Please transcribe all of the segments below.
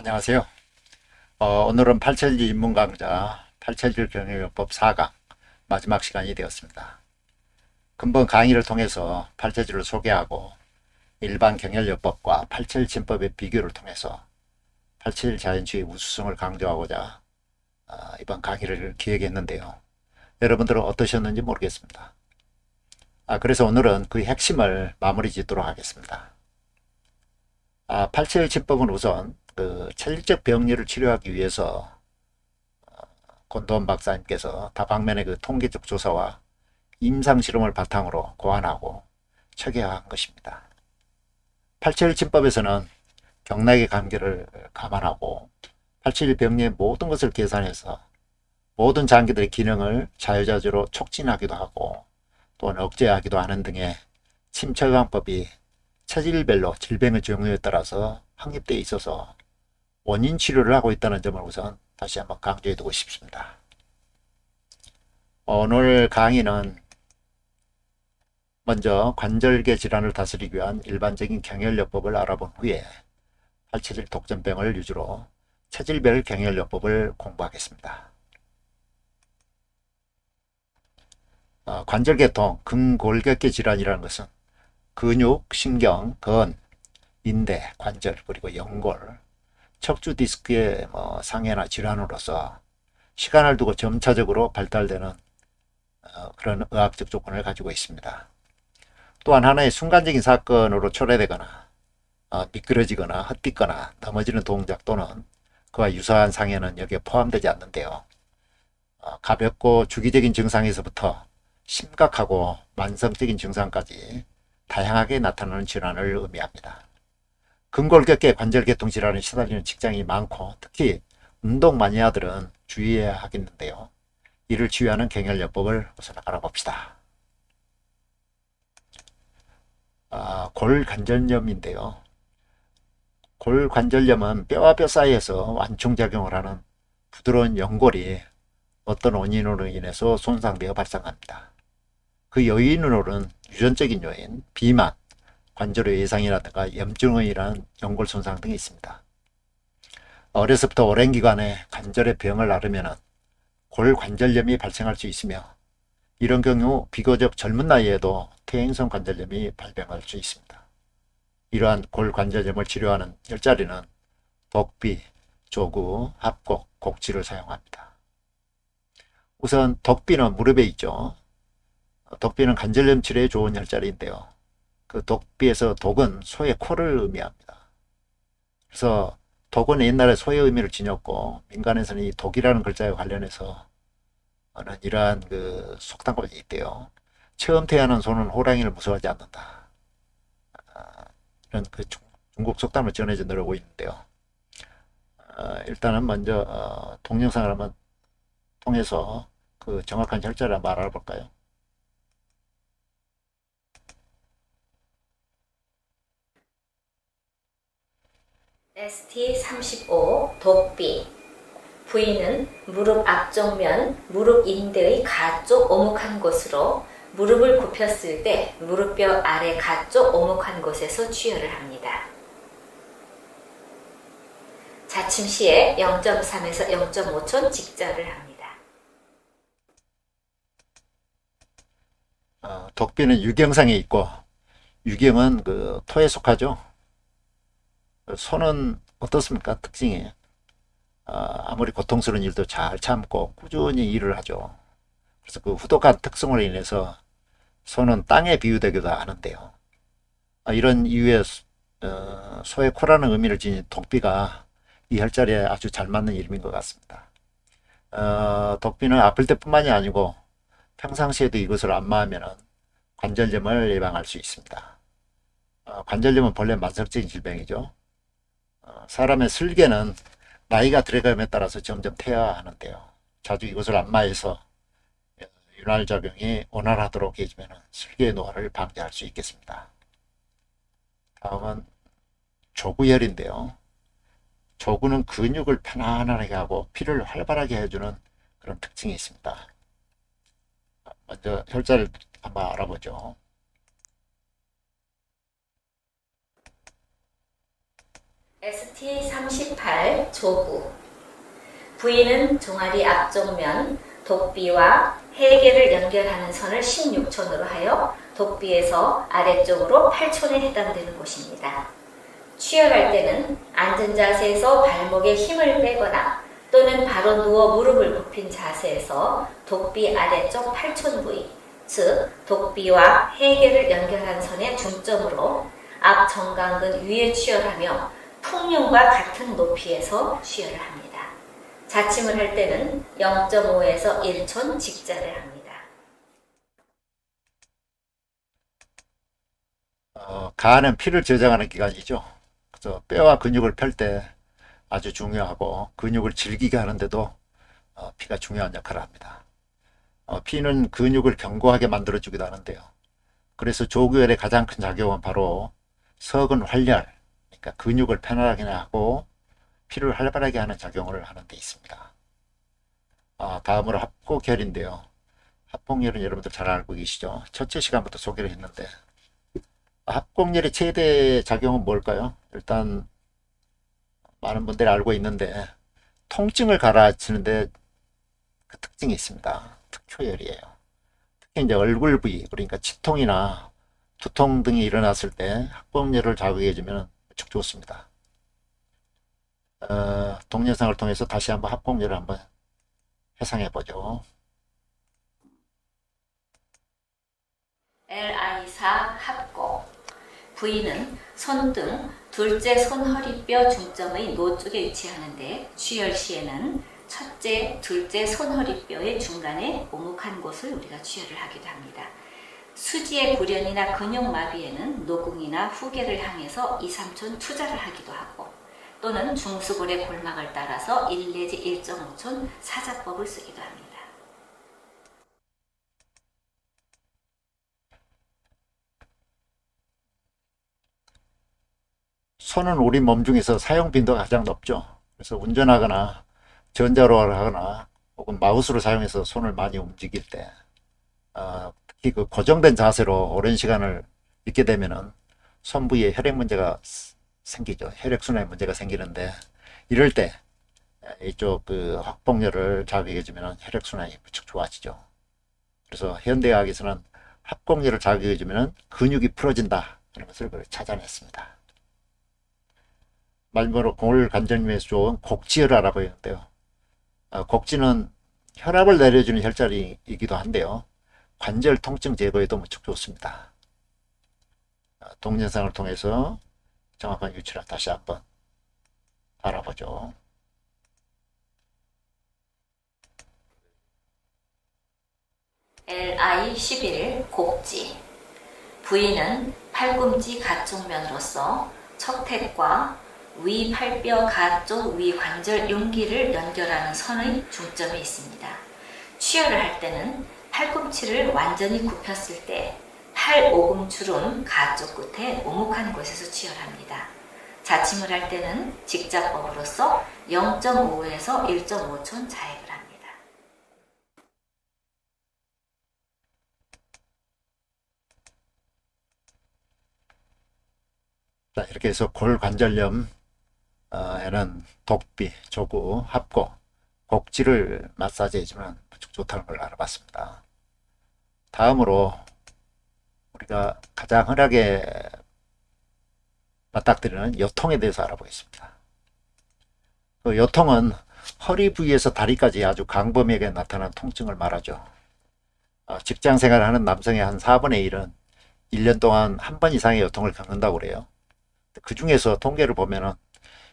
안녕하세요. 오늘은 8철지 입문 강좌 8철지 경영요법 4강 마지막 시간이 되었습니다. 근본 강의를 통해서 8철지를 소개하고 일반 경영요법과 8철진법의 비교를 통해서 8철 자연주의 우수성을 강조하고자 이번 강의를 기획했는데요. 여러분들은 어떠셨는지 모르겠습니다. 그래서 오늘은 그 핵심을 마무리 짓도록 하겠습니다. 8철진법은 우선 그 체질적 병리를 치료하기 위해서 권도원 박사님께서 다방면의 그 통계적 조사와 임상 실험을 바탕으로 고안하고 체계화한 것입니다. 871진법에서는 경락의 관계를 감안하고 871 병리의 모든 것을 계산해서 모든 장기들의 기능을 자유자재로 촉진하기도 하고 또는 억제하기도 하는 등의 침체방법이 체질별로 질병의 종류에 따라서 확립되어 있어서 원인 치료를 하고 있다는 점을 우선 다시 한번 강조해 두고 싶습니다. 오늘 강의는 먼저 관절계 질환을 다스리기 위한 일반적인 경혈요법을 알아본 후에 팔체질 독전병을 위주로 체질별 경혈요법을 공부하겠습니다. 관절계통, 근골격계 질환이라는 것은 근육, 신경, 건, 인대, 관절, 그리고 연골, 척추 디스크의 상해나 질환으로서 시간을 두고 점차적으로 발달되는 그런 의학적 조건을 가지고 있습니다. 또한 하나의 순간적인 사건으로 초래되거나 미끄러지거나 헛디거나 넘어지는 동작 또는 그와 유사한 상해는 여기에 포함되지 않는데요. 가볍고 주기적인 증상에서부터 심각하고 만성적인 증상까지 다양하게 나타나는 질환을 의미합니다. 근골격계 관절계통 질환에 시달리는 직장이 많고 특히 운동 마니아들은 주의해야 하겠는데요. 이를 치유하는 경혈요법을 우선 알아봅시다. 골관절염인데요. 골관절염은 뼈와 뼈 사이에서 완충작용을 하는 부드러운 연골이 어떤 원인으로 인해서 손상되어 발생합니다. 그 요인으로는 유전적인 요인, 비만, 관절의 외상이라든가 염증으로 인한 연골 손상 등이 있습니다. 어려서부터 오랜 기간에 관절의 병을 앓으면 골관절염이 발생할 수 있으며 이런 경우 비교적 젊은 나이에도 퇴행성 관절염이 발병할 수 있습니다. 이러한 골관절염을 치료하는 혈자리는 독비, 조구, 합곡, 곡지를 사용합니다. 우선 독비는 무릎에 있죠. 독비는 관절염 치료에 좋은 혈자리인데요. 그 독비에서 독은 소의 코를 의미합니다. 그래서 독은 옛날에 소의 의미를 지녔고 민간에서는 이 독이라는 글자에 관련해서 이러한 그 속담법이 있대요. 처음 태어난 소는 호랑이를 무서워하지 않는다. 이런 그 중국 속담을 전해져 내려오고 있는데요. 일단은 먼저 동영상을 한번 통해서 그 정확한 혈자를 한번 알아볼까요? ST35 독비. 부위는 무릎 앞쪽면 무릎 인대의 가쪽 오목한 곳으로 무릎을 굽혔을 때 무릎뼈 아래 가쪽 오목한 곳에서 취혈을 합니다. 자침 시에 0.3에서 0.5초 직자를 합니다. 독비는 유경상에 있고 유경은 그 토에 속하죠. 소는 어떻습니까? 특징이 아무리 고통스러운 일도 잘 참고 꾸준히 일을 하죠. 그래서 그 후독한 특성으로 인해서 소는 땅에 비유되기도 하는데요. 이런 이유에 소의 코라는 의미를 지닌 독비가 이 혈자리에 아주 잘 맞는 이름인 것 같습니다. 독비는 아플 때뿐만이 아니고 평상시에도 이것을 안마하면 관절염을 예방할 수 있습니다. 관절염은 본래 만성적인 질병이죠. 사람의 슬개는 나이가 들어감에 따라서 점점 퇴화하는데요. 자주 이것을 안마해서 윤활작용이 원활하도록 해주면 슬개의 노화를 방지할 수 있겠습니다. 다음은 조구혈인데요. 조구는 근육을 편안하게 하고 피를 활발하게 해주는 그런 특징이 있습니다. 먼저 혈자를 한번 알아보죠. ST38 조구. V는 종아리 앞쪽면 독비와 해계를 연결하는 선을 16촌으로 하여 독비에서 아래쪽으로 8촌에 해당되는 곳입니다. 취혈할 때는 앉은 자세에서 발목에 힘을 빼거나 또는 바로 누워 무릎을 굽힌 자세에서 독비 아래쪽 8촌 부위, 즉 독비와 해계를 연결한 선의 중점으로 앞 정강근 위에 취혈하며 풍륜과 같은 높이에서 취혈을 합니다. 자침을 할 때는 0.5에서 1촌 직자를 합니다. 간은 피를 저장하는 기관이죠. 그래서 뼈와 근육을 펼 때 아주 중요하고 근육을 질기게 하는데도 피가 중요한 역할을 합니다. 피는 근육을 견고하게 만들어주기도 하는데요. 그래서 조교혈의 가장 큰 작용은 바로 석은 활렬, 그러니까 근육을 편안하게 하고 피를 활발하게 하는 작용을 하는 데 있습니다. 다음으로 합곡혈인데요. 합곡혈은 여러분들 잘 알고 계시죠? 첫째 시간부터 소개를 했는데 합곡혈의 최대 작용은 뭘까요? 일단 많은 분들이 알고 있는데 통증을 가라앉히는데 그 특징이 있습니다. 특효혈이에요. 특히 이제 얼굴 부위, 그러니까 치통이나 두통 등이 일어났을 때 합곡혈을 자극해주면 무척 좋습니다. 동영상을 통해서 다시 한번 합곡혈을 한번 해상해 보죠. LI4 합곡. V는 손등 둘째 손허리뼈 중점의 노쪽에 위치하는데 취혈 시에는 첫째, 둘째 손허리뼈의 중간에 오목한 곳을 우리가 취혈을 하기도 합니다. 수지의 불연이나 근육마비에는 노궁이나 후계를 향해서 2, 3촌 투자를 하기도 하고 또는 중수골의 골막을 따라서 1 내지 1.5촌 사자법을 쓰기도 합니다. 손은 우리 몸 중에서 사용 빈도가 가장 높죠. 그래서 운전하거나 전자로 하거나 혹은 마우스로 사용해서 손을 많이 움직일 때 특히 그 고정된 자세로 오랜 시간을 있게 되면은 손 부위에 혈액 문제가 생기죠. 혈액순환에 문제가 생기는데 이럴 때 이쪽 그 합곡혈을 자극해주면 혈액순환이 무척 좋아지죠. 그래서 현대의학에서는 합곡혈을 자극해주면 근육이 풀어진다 하는 것을 찾아냈습니다. 마지막으로 골관절염에서 좋은 곡지혈을 알아보였는데요. 곡지는 혈압을 내려주는 혈자리이기도 한데요. 관절 통증 제거에도 무척 좋습니다. 동영상을 통해서 정확한 위치를 다시 한번 알아보죠. LI11 곡지. V는 팔꿈치 가쪽면으로서 척택과 위 팔뼈 가쪽 위 관절 용기를 연결하는 선의 중점에 있습니다. 취혈을 할 때는 팔꿈치를 완전히 굽혔을 때 팔 오금주름 가쪽 끝에 오목한 곳에서 취혈합니다. 자침을 할 때는 직자법으로서 0.5에서 1.5촌 자액을 합니다. 자, 이렇게 해서 골관절염 에는 독비, 조구, 합곡, 곡지를 마사지 해주면 무척 좋다는 걸 알아봤습니다. 다음으로 우리가 가장 흔하게 맞닥뜨리는 요통에 대해서 알아보겠습니다. 그 요통은 허리 부위에서 다리까지 아주 강범위하게 나타나는 통증을 말하죠. 직장 생활을 하는 남성의 한 4분의 1은 1년 동안 한 번 이상의 요통을 겪는다고 그래요. 그 중에서 통계를 보면은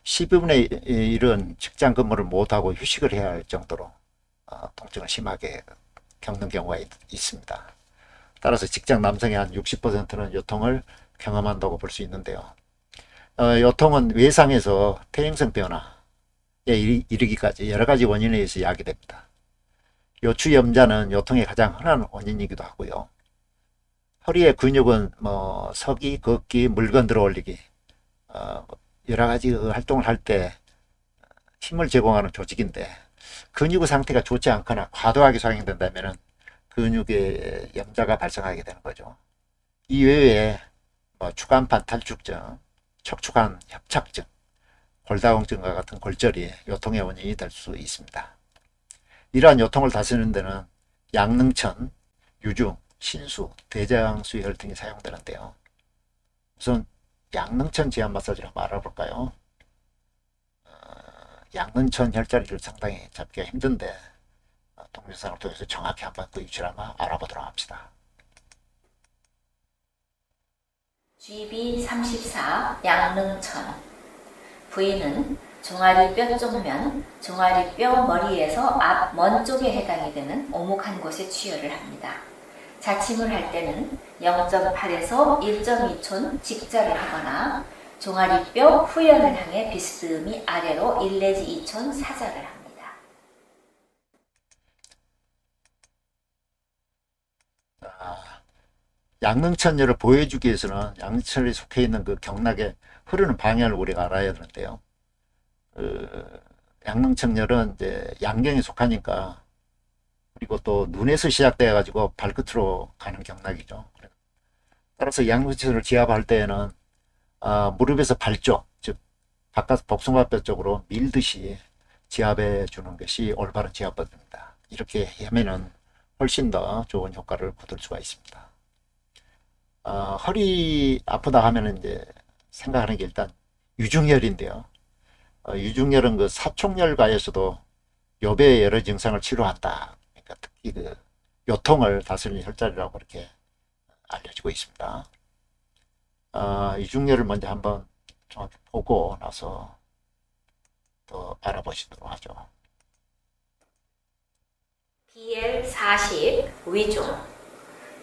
12분의 1은 직장 근무를 못하고 휴식을 해야 할 정도로 통증을 심하게 겪는 경우가 있습니다. 따라서 직장 남성의 한 60%는 요통을 경험한다고 볼 수 있는데요. 요통은 외상에서 퇴행성 변화에 이르기까지 여러 가지 원인에 의해서 야기됩니다. 요추염자는 요통의 가장 흔한 원인이기도 하고요. 허리의 근육은 서기, 걷기, 물건 들어 올리기 여러 가지 활동을 할 때 힘을 제공하는 조직인데 근육의 상태가 좋지 않거나 과도하게 사용된다면 근육의 염자가 발생하게 되는 거죠. 이 외에 추간판 탈축증, 척추관 협착증, 골다공증과 같은 골절이 요통의 원인이 될 수 있습니다. 이러한 요통을 다스리는 데는 양능천, 유중, 신수, 대장수혈 등이 사용되는데요. 우선 양능천 지압 마사지를 한번 알아볼까요? 양능천 혈자리를 상당히 잡기가 힘든데 동영상을 통해서 정확히 한번 그 위치를 한번 알아보도록 합시다. GB34 양릉천. 부위는 종아리뼈 쪽면, 종아리뼈 머리에서 앞 먼 쪽에 해당이 되는 오목한 곳에 치료를 합니다. 자침을 할 때는 0.8에서 1.2촌 직자를 하거나 종아리뼈 후연을 향해 비스듬히 아래로 1 내지 2촌 사자를 합니다. 양릉천열을 보여주기 위해서는 양릉천이 속해 있는 그 경락에 흐르는 방향을 우리가 알아야 되는데요. 양릉천열은 이제 양경에 속하니까, 그리고 또 눈에서 시작돼 가지고 발끝으로 가는 경락이죠. 따라서 양릉천을 지압할 때에는 무릎에서 발 쪽, 즉 바깥 복숭아뼈 쪽으로 밀듯이 지압해 주는 것이 올바른 지압법입니다. 이렇게 하면은 훨씬 더 좋은 효과를 거둘 수가 있습니다. 허리 아프다 하면은 이제 생각하는 게 일단 유중혈인데요. 유중혈은 그 사촉열과에서도 요배의 여러 증상을 치료한다. 그러니까 특히 그 요통을 다스리는 혈자리라고 이렇게 알려지고 있습니다. 유중혈을 먼저 한번 정확히 보고 나서 더 알아보시도록 하죠. BL40 위중.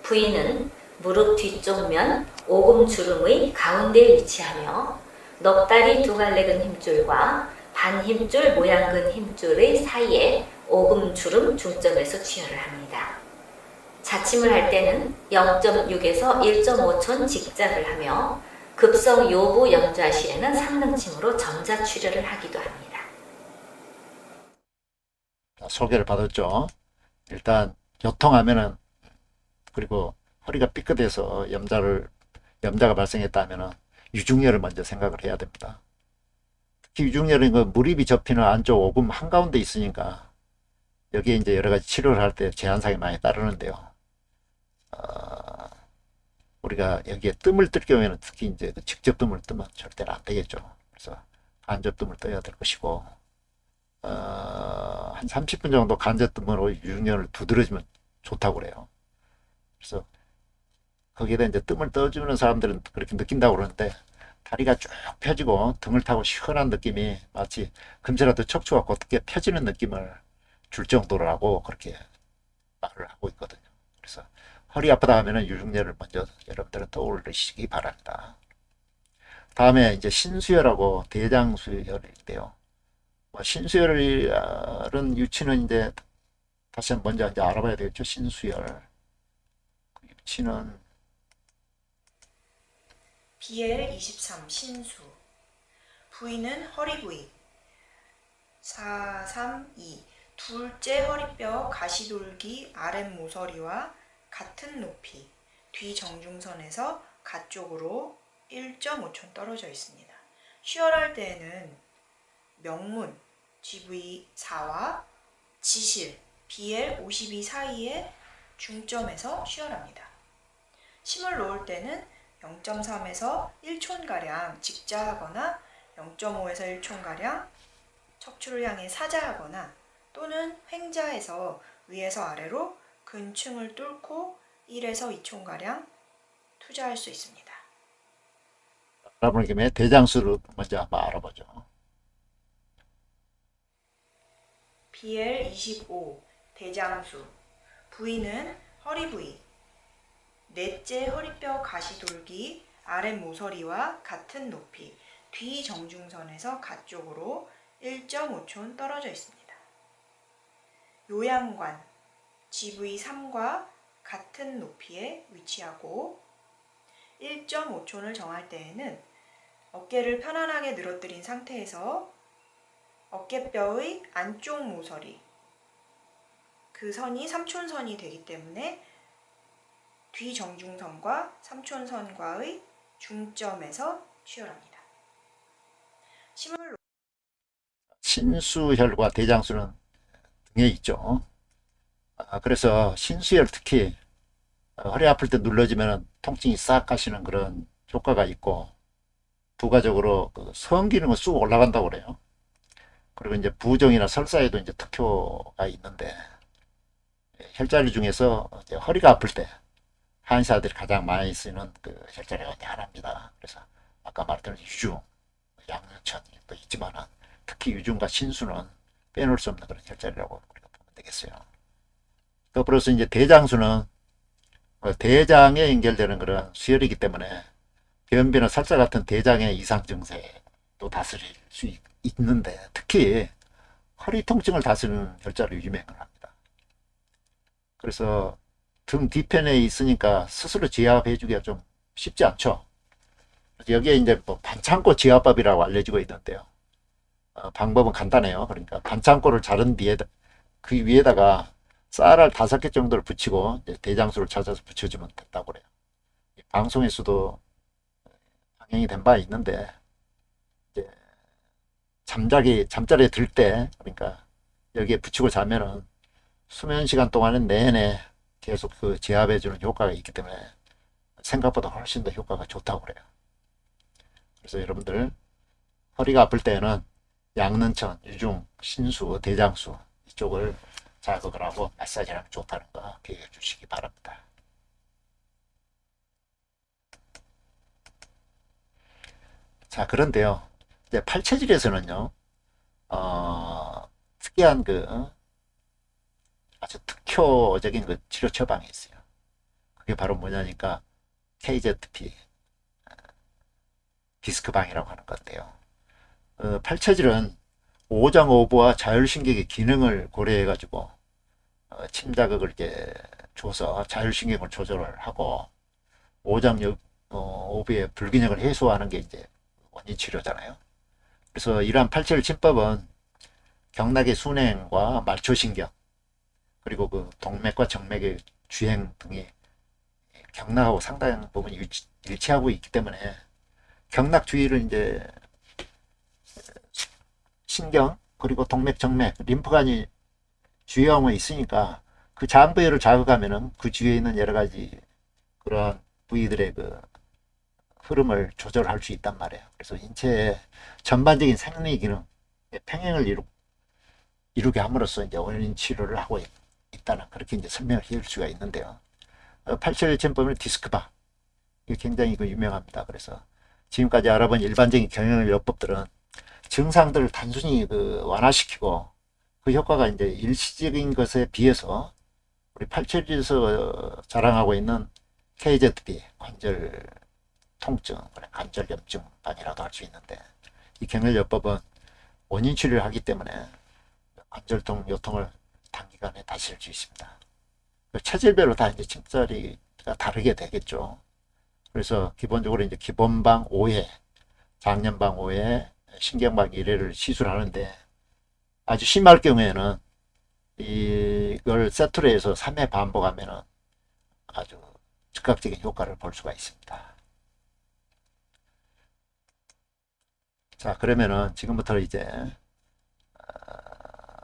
부위는 무릎 뒤쪽면 오금주름의 가운데에 위치하며 넉다리 두 갈래근 힘줄과 반힘줄 모양근 힘줄의 사이에 오금주름 중점에서 치료를 합니다. 자침을 할 때는 0.6에서 1.5촌 직자를 하며 급성 요부 염좌 시에는 상능침으로 점자 출혈을 하기도 합니다. 소개를 받았죠. 일단 요통하면은, 그리고 허리가 삐끗해서 염자가 발생했다면은 유중혈을 먼저 생각을 해야 됩니다. 특히 유중혈은 그 무릎이 접히는 안쪽 오금 한가운데 있으니까 여기에 이제 여러 가지 치료를 할 때 제한사항이 많이 따르는데요. 우리가 여기에 뜸을 뜰 경우에는 특히 이제 직접 뜸을 뜨면 절대로 안 되겠죠. 그래서 간접 뜸을 떠야 될 것이고, 한 30분 정도 간접 뜸으로 유중혈을 두드려주면 좋다고 그래요. 그래서 거기에다 이제 뜸을 떠주는 사람들은 그렇게 느낀다고 그러는데, 다리가 쭉 펴지고 등을 타고 시원한 느낌이 마치 금세라도 척추가 곧게 펴지는 느낌을 줄 정도라고 그렇게 말을 하고 있거든요. 그래서 허리 아프다 하면은 유중혈을 먼저 여러분들은 떠올리시기 바랍니다. 다음에 이제 신수혈하고 대장수혈인데요. 신수혈은 유치는 이제 다시 먼저 이제 알아봐야 되겠죠. 신수혈. 그 유치는 BL23 신수. 부위는 허리 부위. 432 둘째 허리뼈 가시돌기 아랫모서리와 같은 높이, 뒤 정중선에서 가쪽으로 1.5촌 떨어져 있습니다. 쉬어할 때에는 명문 GV4와 지실 BL52 사이의 중점에서 쉬어합니다. 심을 놓을 때는 0.3에서 1촌가량 직자하거나 0.5에서 1촌가량 척추를 향해 사자하거나 또는 횡자해서 위에서 아래로 근층을 뚫고 1에서 2촌가량 투자할 수 있습니다. 알아보는 김에 대장수를 먼저 한번 알아보죠. BL25 대장수. 부위는 허리 부위. 넷째 허리뼈 가시돌기 아랫모서리와 같은 높이, 뒤 정중선에서 가쪽으로 1.5촌 떨어져 있습니다. 요양관 GV3과 같은 높이에 위치하고 1.5촌을 정할 때에는 어깨를 편안하게 늘어뜨린 상태에서 어깨뼈의 안쪽 모서리, 그 선이 3촌선이 되기 때문에 뒤 정중선과 3촌선과의 중점에서 쉬어랍니다. 심을 신수혈과 대장수는 등에 있죠. 그래서 신수혈 특히 허리 아플 때 눌러지면 통증이 싹 가시는 그런 효과가 있고, 부가적으로 그 성 기능은 쑥 올라간다고 그래요. 그리고 이제 부종이나 설사에도 이제 특효가 있는데, 혈자리 중에서 이제 허리가 아플 때 한의사들이 가장 많이 쓰는 그 혈자리가 이제 하나입니다. 그래서 아까 말했던 유중, 양념천이 또 있지만은 특히 유중과 신수는 빼놓을 수 없는 그런 혈자리라고 우리가 보면 되겠어요. 또 그래서 이제 대장수는 대장에 연결되는 그런 수혈이기 때문에 변비나 설사 같은 대장의 이상 증세도 다스릴 수 있는데, 특히 허리 통증을 다스리는 혈자리로 유명을 합니다. 그래서 등 뒤편에 있으니까 스스로 지압해주기가 좀 쉽지 않죠. 여기에 이제 뭐 반창고 지압법이라고 알려지고 있는데요. 방법은 간단해요. 그러니까 반창고를 자른 뒤에 그 위에다가 쌀알 5개 정도를 붙이고 대장수를 찾아서 붙여주면 된다고 그래요. 방송에서도 방영이 된 바 있는데, 이제 잠자리에 들 때, 그러니까 여기에 붙이고 자면은 수면 시간 동안은 내내 계속 그 제압해주는 효과가 있기 때문에 생각보다 훨씬 더 효과가 좋다고 그래요. 그래서 여러분들 허리가 아플 때는 양는천, 유중, 신수, 대장수 이쪽을 자극을 하고 마사지를 하면 좋다는 거 기억해 주시기 바랍니다. 자, 그런데요, 이제 팔체질에서는요, 특이한 그 아주 특효적인 그 치료 처방이 있어요. 그게 바로 뭐냐니까 KZP 디스크방이라고 하는 건데요. 팔체질은 오장오부와 자율신경의 기능을 고려해가지고 침자극을 이제 줘서 자율신경을 조절을 하고, 오장오부의 불균형을 해소하는 게 이제 원인 치료잖아요. 그래서 이러한 팔체질 침법은 경락의 순행과 말초신경, 그리고 그 동맥과 정맥의 주행 등이 경락하고 상당 부분 일치하고 있기 때문에 경락 주위를 이제 신경, 그리고 동맥, 정맥, 림프관이 주요함에 있으니까 그 장부혈을 자극하면은 그 주위에 있는 여러 가지 그런 부위들의 그 흐름을 조절할 수 있단 말이에요. 그래서 인체의 전반적인 생리 기능, 평행을 이루게 함으로써 이제 원인 치료를 하고 있다는, 그렇게 이제 설명을 해줄 수가 있는데요. 팔체질 침법은 디스크바, 이게 굉장히 유명합니다. 그래서 지금까지 알아본 일반적인 경영요법들은 증상들을 단순히 완화시키고 그 효과가 이제 일시적인 것에 비해서 우리 팔체질에서 자랑하고 있는 KZP, 관절 통증, 관절 염증반이라도 할 수 있는데, 이 경혈요법은 원인 치료를 하기 때문에 관절통, 요통을 단기간에 다스릴 수 있습니다. 체질별로 다 이제 침자리가 다르게 되겠죠. 그래서 기본적으로 이제 기본방 5회, 장년방 5회, 신경방 1회를 시술하는데, 아주 심할 경우에는 이걸 세트로 해서 3회 반복하면 아주 즉각적인 효과를 볼 수가 있습니다. 자, 그러면은 지금부터 이제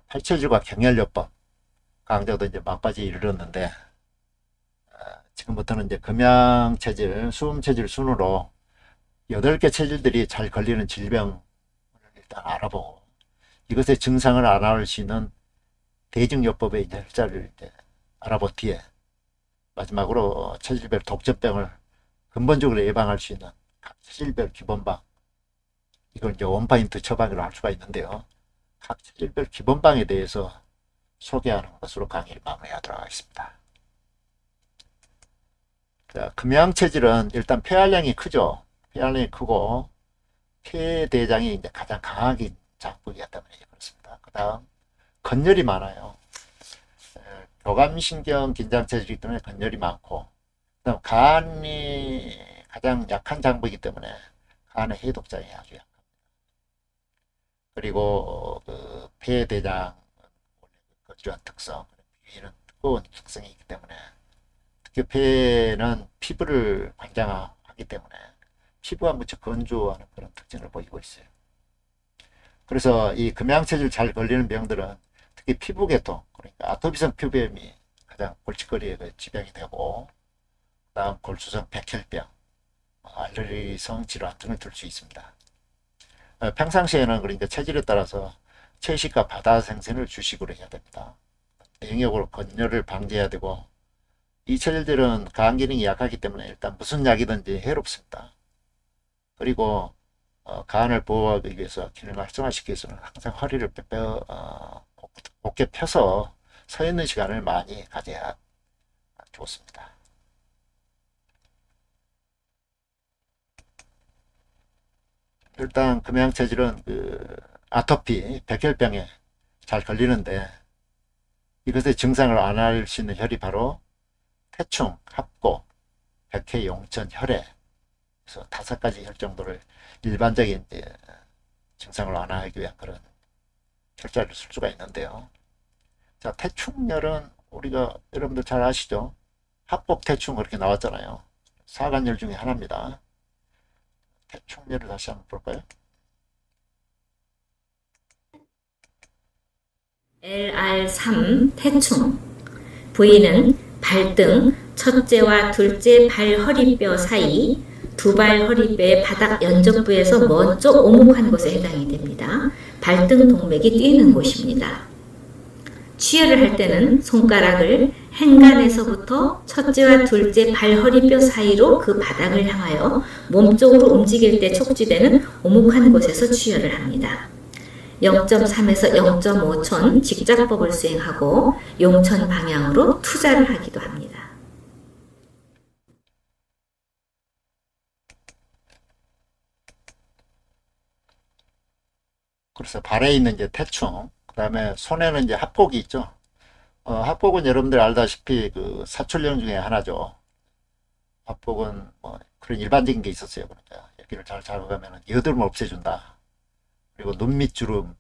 팔체질과 경혈요법 강좌도 이제 막바지에 이르렀는데, 지금부터는 이제 금양체질, 수음체질 순으로 8개 체질들이 잘 걸리는 질병을 일단 알아보고, 이것의 증상을 알아볼 수 있는 대증요법의 이제 혈자를 이제 알아본 뒤에, 마지막으로 체질별 독점병을 근본적으로 예방할 수 있는 각 체질별 기본방, 이걸 이제 원파인트 처방으로 할 수가 있는데요. 각 체질별 기본방에 대해서 소개하는 것으로 강의를 마무리하도록 하겠습니다. 자, 금양체질은 일단 폐활량이 크죠. 폐활량이 크고 폐대장이 이제 가장 강하게 장부이기 때문에 그렇습니다. 그 다음 건열이 많아요. 교감신경 긴장체질이기 때문에 건열이 많고, 그다음 간이 가장 약한 장부이기 때문에 간의 해독장이 아주 약합니다. 그리고 그 폐대장 건조한 특성, 위는 뜨거운 특성이 있기 때문에, 특히 폐는 피부를 관장하기 때문에 피부가 무척 건조하는 그런 특징을 보이고 있어요. 그래서 이 금양체질 잘 걸리는 병들은 특히 피부계통, 그러니까 아토피성 피부염이 가장 골칫거리의 그 지병이 되고, 다음 골수성 백혈병, 알레르기성 질환 등을 들 수 있습니다. 평상시에는 그러니까 체질에 따라서 채식과 바다 생선을 주식으로 해야 됩니다. 영역으로 건열을 방지해야 되고, 이 체질들은 간 기능이 약하기 때문에 일단 무슨 약이든지 해롭습니다. 그리고 간을 보호하기 위해서 기능을 활성화시키기 위해서는 항상 허리를 곧게 펴서 서 있는 시간을 많이 가져야 좋습니다. 일단 금양체질은 그 아토피, 백혈병에 잘 걸리는데, 이것의 증상을 안할 수 있는 혈이 바로 태충, 합고, 백회, 용천, 혈액, 그래서 5가지 혈 정도를 일반적인 이제 증상을 완화하기 위한 그런 혈자리를 쓸 수가 있는데요. 자, 태충열은 우리가 여러분들 잘 아시죠? 합복 태충 그렇게 나왔잖아요. 사간열 중에 하나입니다. 태충열을 다시 한번 볼까요? LR3 태충. 부위는 발등 첫째와 둘째 발 허리뼈 사이, 두 발 허리뼈의 바닥 연접부에서 먼 쪽 오목한 곳에 해당이 됩니다. 발등 동맥이 뛰는 곳입니다. 취혈을 할 때는 손가락을 행간에서부터 첫째와 둘째 발 허리뼈 사이로 그 바닥을 향하여 몸쪽으로 움직일 때 촉지되는 오목한 곳에서 취혈을 합니다. 0.3에서 0.5촌 직작법을 수행하고 용천 방향으로 투자를 하기도 합니다. 그래서 발에 있는 이제 태충, 그 다음에 손에는 이제 합복이 있죠. 합복은 여러분들 알다시피 그 사출령 중에 하나죠. 합복은 뭐 그런 일반적인 게 있었어요. 그러니까 여기를 잘 잡아가면 여드름을 없애준다. 그리고 눈밑 주름을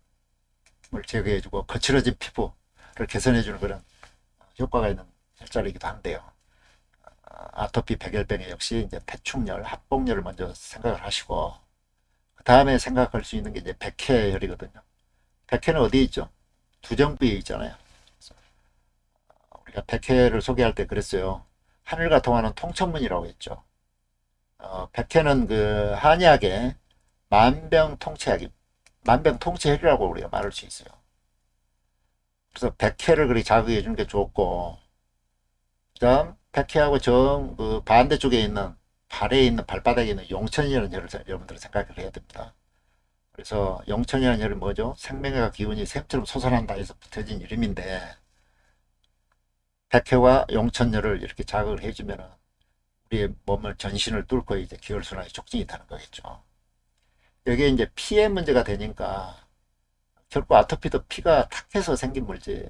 제거해주고 거칠어진 피부를 개선해주는 그런 효과가 있는 혈자리이기도 한데요. 아토피 백혈병에 역시 이제 태충열, 합복열을 먼저 생각을 하시고, 그 다음에 생각할 수 있는 게 이제 백회혈이거든요. 백회는 어디에 있죠? 두정부에 있잖아요. 우리가 백회를 소개할 때 그랬어요. 하늘과 통하는 통천문이라고 했죠. 백회는 그 한의학의 만병통치약이라고 우리가 말할 수 있어요. 그래서 백회를 그렇게 자극해 주는 게 좋고, 그다음 백회하고 그 반대쪽에 있는 발에 있는 발바닥에 있는 용천이라는 혈을 여러분들은 생각을 해야 됩니다. 그래서 용천이라는 혈은 뭐죠? 생명의 기운이 샘처럼 솟아난다 해서 붙여진 이름인데, 백회와 용천열을 이렇게 자극을 해주면 우리의 몸을 전신을 뚫고 이제 기혈순환이 촉진이 되는 거겠죠. 여기에 이제 피의 문제가 되니까 결국 아토피도 피가 탁해서 생긴 물질일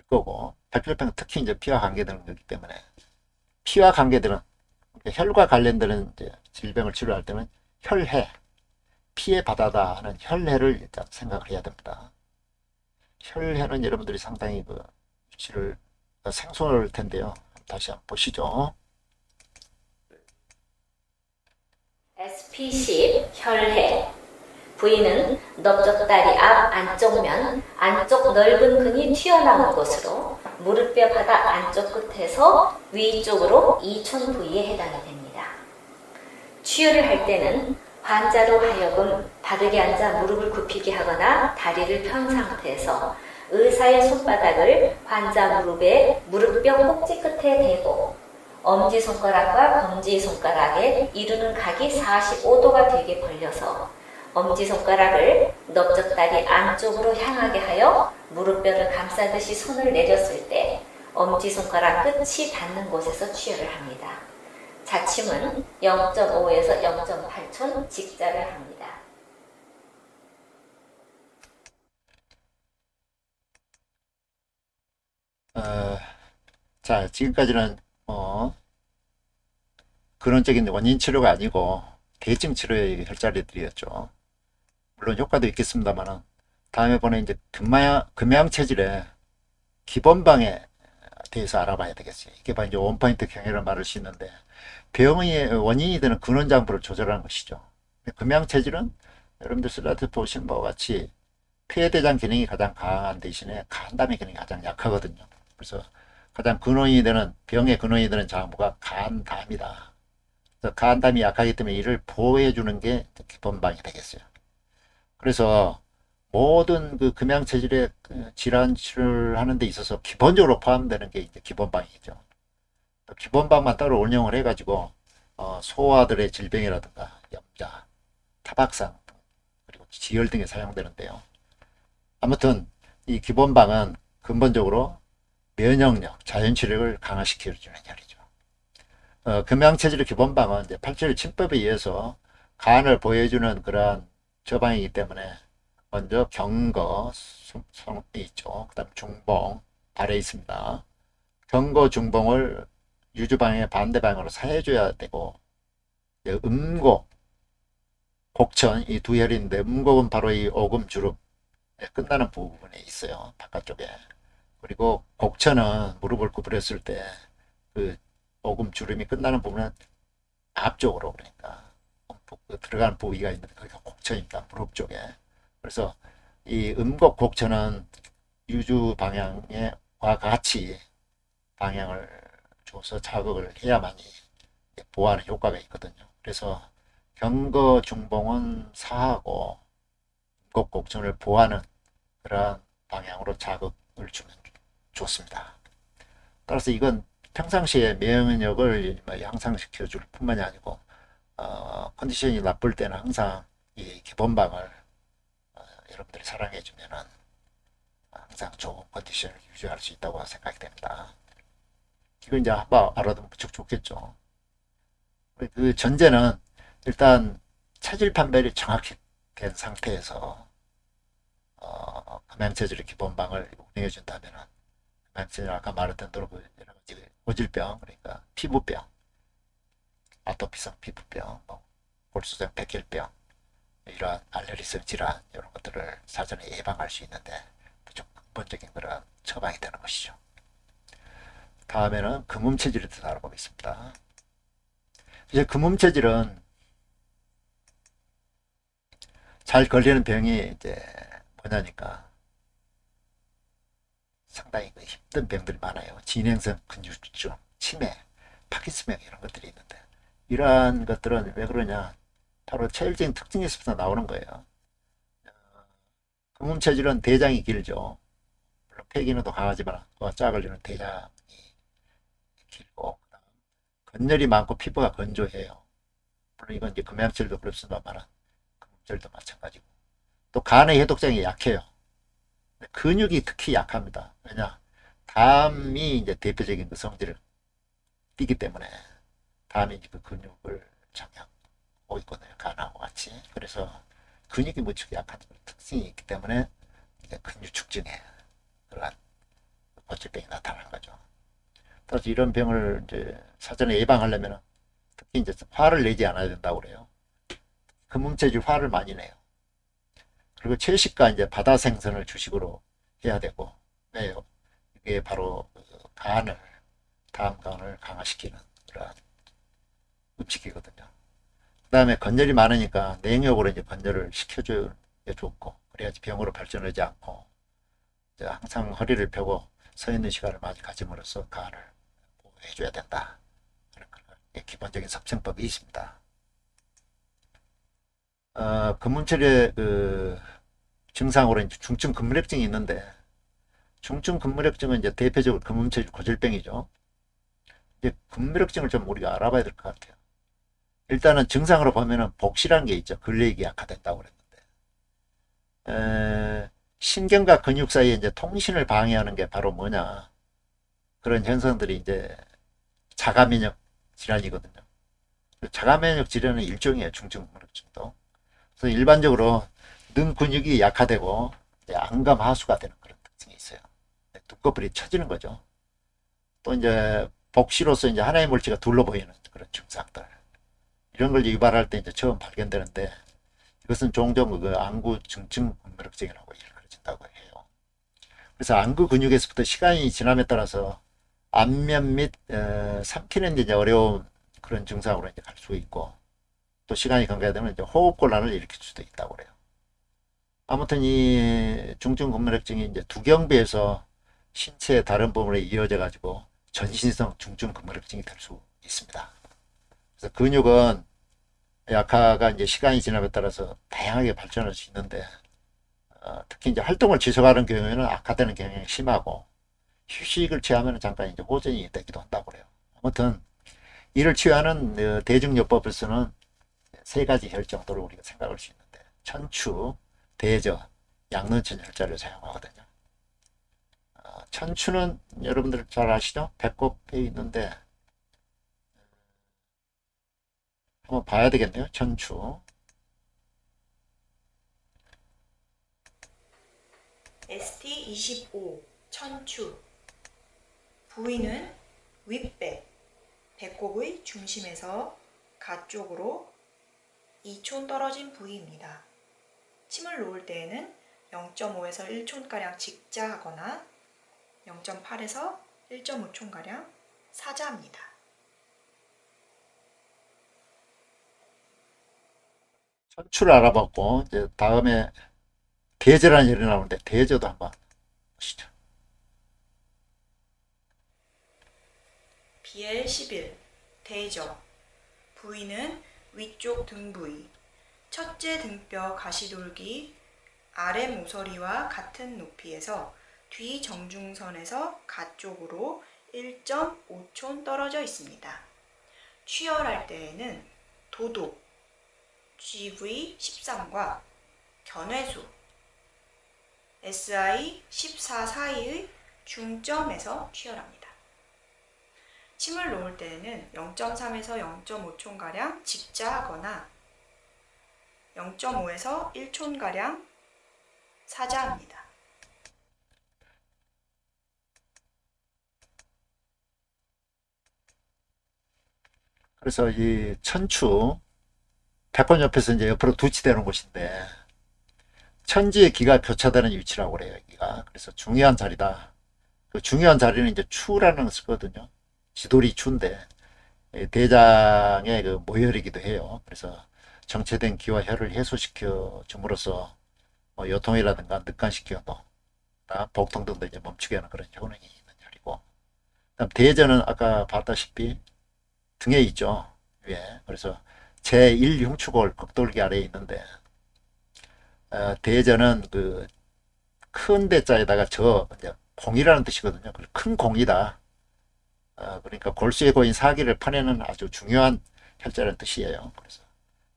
거고, 백혈병은 특히 이제 피와 관계되는 거기 때문에 피와 관계되는 혈과 관련되는 이제 질병을 치료할 때는 혈해, 피의 바다다 하는 혈해를 일단 생각을 해야 됩니다. 혈해는 여러분들이 상당히 그 위치를 생소할 텐데요. 다시 한번 보시죠. SP10 혈해. 부위는 넓적다리 앞 안쪽면, 안쪽 넓은 근이 튀어나온 곳으로 무릎뼈 바닥 안쪽 끝에서 위쪽으로 2촌 부위에 해당이 됩니다. 치유를 할 때는 환자로 하여금 바르게 앉아 무릎을 굽히게 하거나 다리를 편 상태에서 의사의 손바닥을 환자 무릎에 무릎뼈 꼭지 끝에 대고 엄지손가락과 검지손가락에 이루는 각이 45도가 되게 벌려서 엄지손가락을 넓적다리 안쪽으로 향하게 하여 무릎뼈를 감싸듯이 손을 내렸을 때 엄지손가락 끝이 닿는 곳에서 치유를 합니다. 자침은 0.5에서 0.8촌 직자를 합니다. 자, 지금까지는 근원적인 원인 치료가 아니고 대증 치료의 혈자리들이었죠. 물론 효과도 있겠습니다만은 다음에 보는 이제 금양 체질의 기본방에 대해서 알아봐야 되겠어요. 이게 바로 이제 원포인트 경혈을 말할 수 있는데, 병의 원인이 되는 근원 장부를 조절하는 것이죠. 금양 체질은 여러분들 슬라이드 보신 바와 같이 폐대장 기능이 가장 강한 대신에 간담의 기능이 가장 약하거든요. 그래서 가장 근원이 되는 병의 근원이 되는 장부가 간담이다. 그래서 간담이 약하기 때문에 이를 보호해 주는 게 기본방이 되겠어요. 그래서 모든 그 금양체질의 질환 치료를 하는 데 있어서 기본적으로 포함되는 게 이제 기본방이죠. 기본방만 따로 운영을 해가지고 소아들의 질병이라든가 염자, 타박상 그리고 지혈 등에 사용되는데요. 아무튼 이 기본방은 근본적으로 면역력, 자연치료를 강화시켜주는 역할이죠. 금양체질의 기본방은 이제 87 침법에 의해서 간을 보호해주는 그러한 처방이기 때문에 먼저 경거, 손이 있죠. 그 다음 중봉, 발에 있습니다. 경거, 중봉을 유주방의 반대방으로 사해줘야 되고, 음곡, 곡천, 이 두 혈인데, 음곡은 바로 이 오금 주름, 끝나는 부분에 있어요. 바깥쪽에. 그리고 곡천은 무릎을 구부렸을 때, 그 오금 주름이 끝나는 부분은 앞쪽으로, 그러니까, 들어가는 부위가 있는데, 거기가 곡천입니다. 무릎 쪽에. 그래서 이 음곡 곡천은 유주 방향과 같이 방향을 줘서 자극을 해야만이 보호하는 효과가 있거든요. 그래서 경거 중봉은 사하고 음곡 곡천을 보호하는 그러한 방향으로 자극을 주면 좋습니다. 따라서 이건 평상시에 면역력을 향상시켜 줄 뿐만이 아니고 컨디션이 나쁠 때는 항상 이 기본방을 여러분들이 사랑해 주면은 항상 좋은 컨디션을 유지할 수 있다고 생각이 됩니다. 이걸 이제 한번 알아두면 무척 좋겠죠. 그 전제는 일단 체질 판별이 정확히 된 상태에서 금양체질의 기본방을 운영해 준다면은 금양체질 아까 말했던 대로 여러 가지 고질병 그러니까 피부병, 아토피성 피부병, 골수성 백혈병 이러한 알레르기성 질환 이런 것들을 사전에 예방할 수 있는데 좀 근본적인 그런 처방이 되는 것이죠. 다음에는 금음체질에 대해서 알아보겠습니다. 이제 금음체질은 잘 걸리는 병이 이제 뭐냐니까 상당히 힘든 병들이 많아요. 진행성 근육통, 치매, 파킨슨병 이런 것들이 있는데 이러한 것들은 왜 그러냐? 바로 체질적인 특징에서부터 나오는 거예요. 금음체질은 대장이 길죠. 물론 폐기능도 강하지만 그와 짝을리는 대장이 길고 그다음 건열이 많고 피부가 건조해요. 물론 이건 이제 금양체질도 그렇습니다만 금음체질도 마찬가지고 또 간의 해독장이 약해요. 근육이 특히 약합니다. 왜냐? 담이 이제 대표적인 그 성질을 띠기 때문에 담이 그 근육을 장악 있거든요. 간하고 같이. 그래서 근육이 무척 약한 특징이 있기 때문에 근육축증에 그러한 고질병이 나타나는 거죠. 따라서 이런 병을 이제 사전에 예방하려면 특히 이제 화를 내지 않아야 된다고 그래요. 금음체질 화를 많이 내요. 그리고 채식과 이제 바다 생선을 주식으로 해야 되고 왜요? 이게 바로 간을 담간을 강화시키는 그러한 음식이거든요. 그 다음에 건열이 많으니까 냉욕으로 이제 건열을 시켜주는 게 좋고 그래야지 병으로 발전하지 않고 항상 허리를 펴고 서 있는 시간을 많이 가짐으로써 간을 보호해줘야 된다. 그런 기본적인 섭생법이 있습니다. 금음체의 그 증상으로 이제 중증 근무력증이 있는데 중증 근무력증은 이제 대표적으로 금음체질 고질병이죠. 이제 근무력증을 좀 우리가 알아봐야 될 것 같아요. 일단은 증상으로 보면은 복실한 게 있죠. 근력이 약화된다고 그랬는데 신경과 근육 사이에 이제 통신을 방해하는 게 바로 뭐냐 그런 현상들이 이제 자가면역 질환이거든요. 자가면역 질환은 일종의 중증 근무력증도. 그래서 일반적으로 능 근육이 약화되고 안감 하수가 되는 그런 특징이 있어요. 두꺼풀이 처지는 거죠. 또 이제 복시로서 이제 하나의 물질가 둘러 보이는 그런 증상들. 이런 걸 유발할 때 이제 처음 발견되는데 이것은 종종 그 안구 중증 근무력증이라고 일컬어진다고 해요. 그래서 안구 근육에서부터 시간이 지남에 따라서 안면 및 삼키는 이제 어려운 그런 증상으로 이제 갈 수 있고 또 시간이 경과되면 이제 호흡곤란을 일으킬 수도 있다고 그래요. 아무튼 이 중증근무력증이 이제 두경비에서 신체의 다른 부분에 이어져 가지고 전신성 중증근무력증이 될 수 있습니다. 그래서 근육은 약화가 이제 시간이 지남에 따라서 다양하게 발전할 수 있는데 특히 이제 활동을 지속하는 경우에는 악화되는 경향이 심하고 휴식을 취하면 잠깐 이제 호전이 되기도 한다고 그래요. 아무튼 이를 치유하는 대증요법에서는 세 가지 혈 정도로 우리가 생각할 수 있는데 천추, 대저, 양론천 혈자를 사용하거든요. 천추는 여러분들 잘 아시죠? 배꼽에 있는데 한번 봐야 되겠네요. 천추. ST25 천추. 부위는 윗배, 배꼽의 중심에서 가쪽으로 2촌 떨어진 부위입니다. 침을 놓을 때에는 0.5에서 1촌가량 직자하거나 0.8에서 1.5촌가량 사자합니다. 천추를 알아봤고 이제 다음에 대저라는 열이 나오는데 대저도 한번 보시죠. BL11 대저. 부위는 위쪽 등 부위, 첫째 등뼈 가시돌기 아래 모서리와 같은 높이에서 뒤 정중선에서 가쪽으로 1.5촌 떨어져 있습니다. 취열할 때에는 도독 GV13과 견회수 SI14 사이의 중점에서 취열합니다. 침을 놓을 때에는 0.3에서 0.5촌가량 직자하거나 0.5에서 1촌가량 사자합니다. 그래서 이 천추 배꼽 옆에서 이제 옆으로 두치되는 곳인데 천지의 기가 교차되는 위치라고 그래요. 여기가. 그래서 중요한 자리다. 그 중요한 자리는 이제 추라는 걸 쓰거든요. 지돌이 추인데 대장의 그 모혈이기도 해요. 그래서 정체된 기와 혈을 해소시켜 줌으로써 뭐 요통이라든가 늑간시켜 또 복통 등도 이제 멈추게 하는 그런 효능이 있는 혈이고, 그다음 대전은 아까 봤다시피 등에 있죠. 위에. 그래서 제1흉추골 극돌기 아래에 있는데 대전은 그 큰 대자에다가 이제 공이라는 뜻이거든요. 큰 공이다. 그러니까 골수에 고인 사기를 파내는 아주 중요한 혈자라는 뜻이에요. 그래서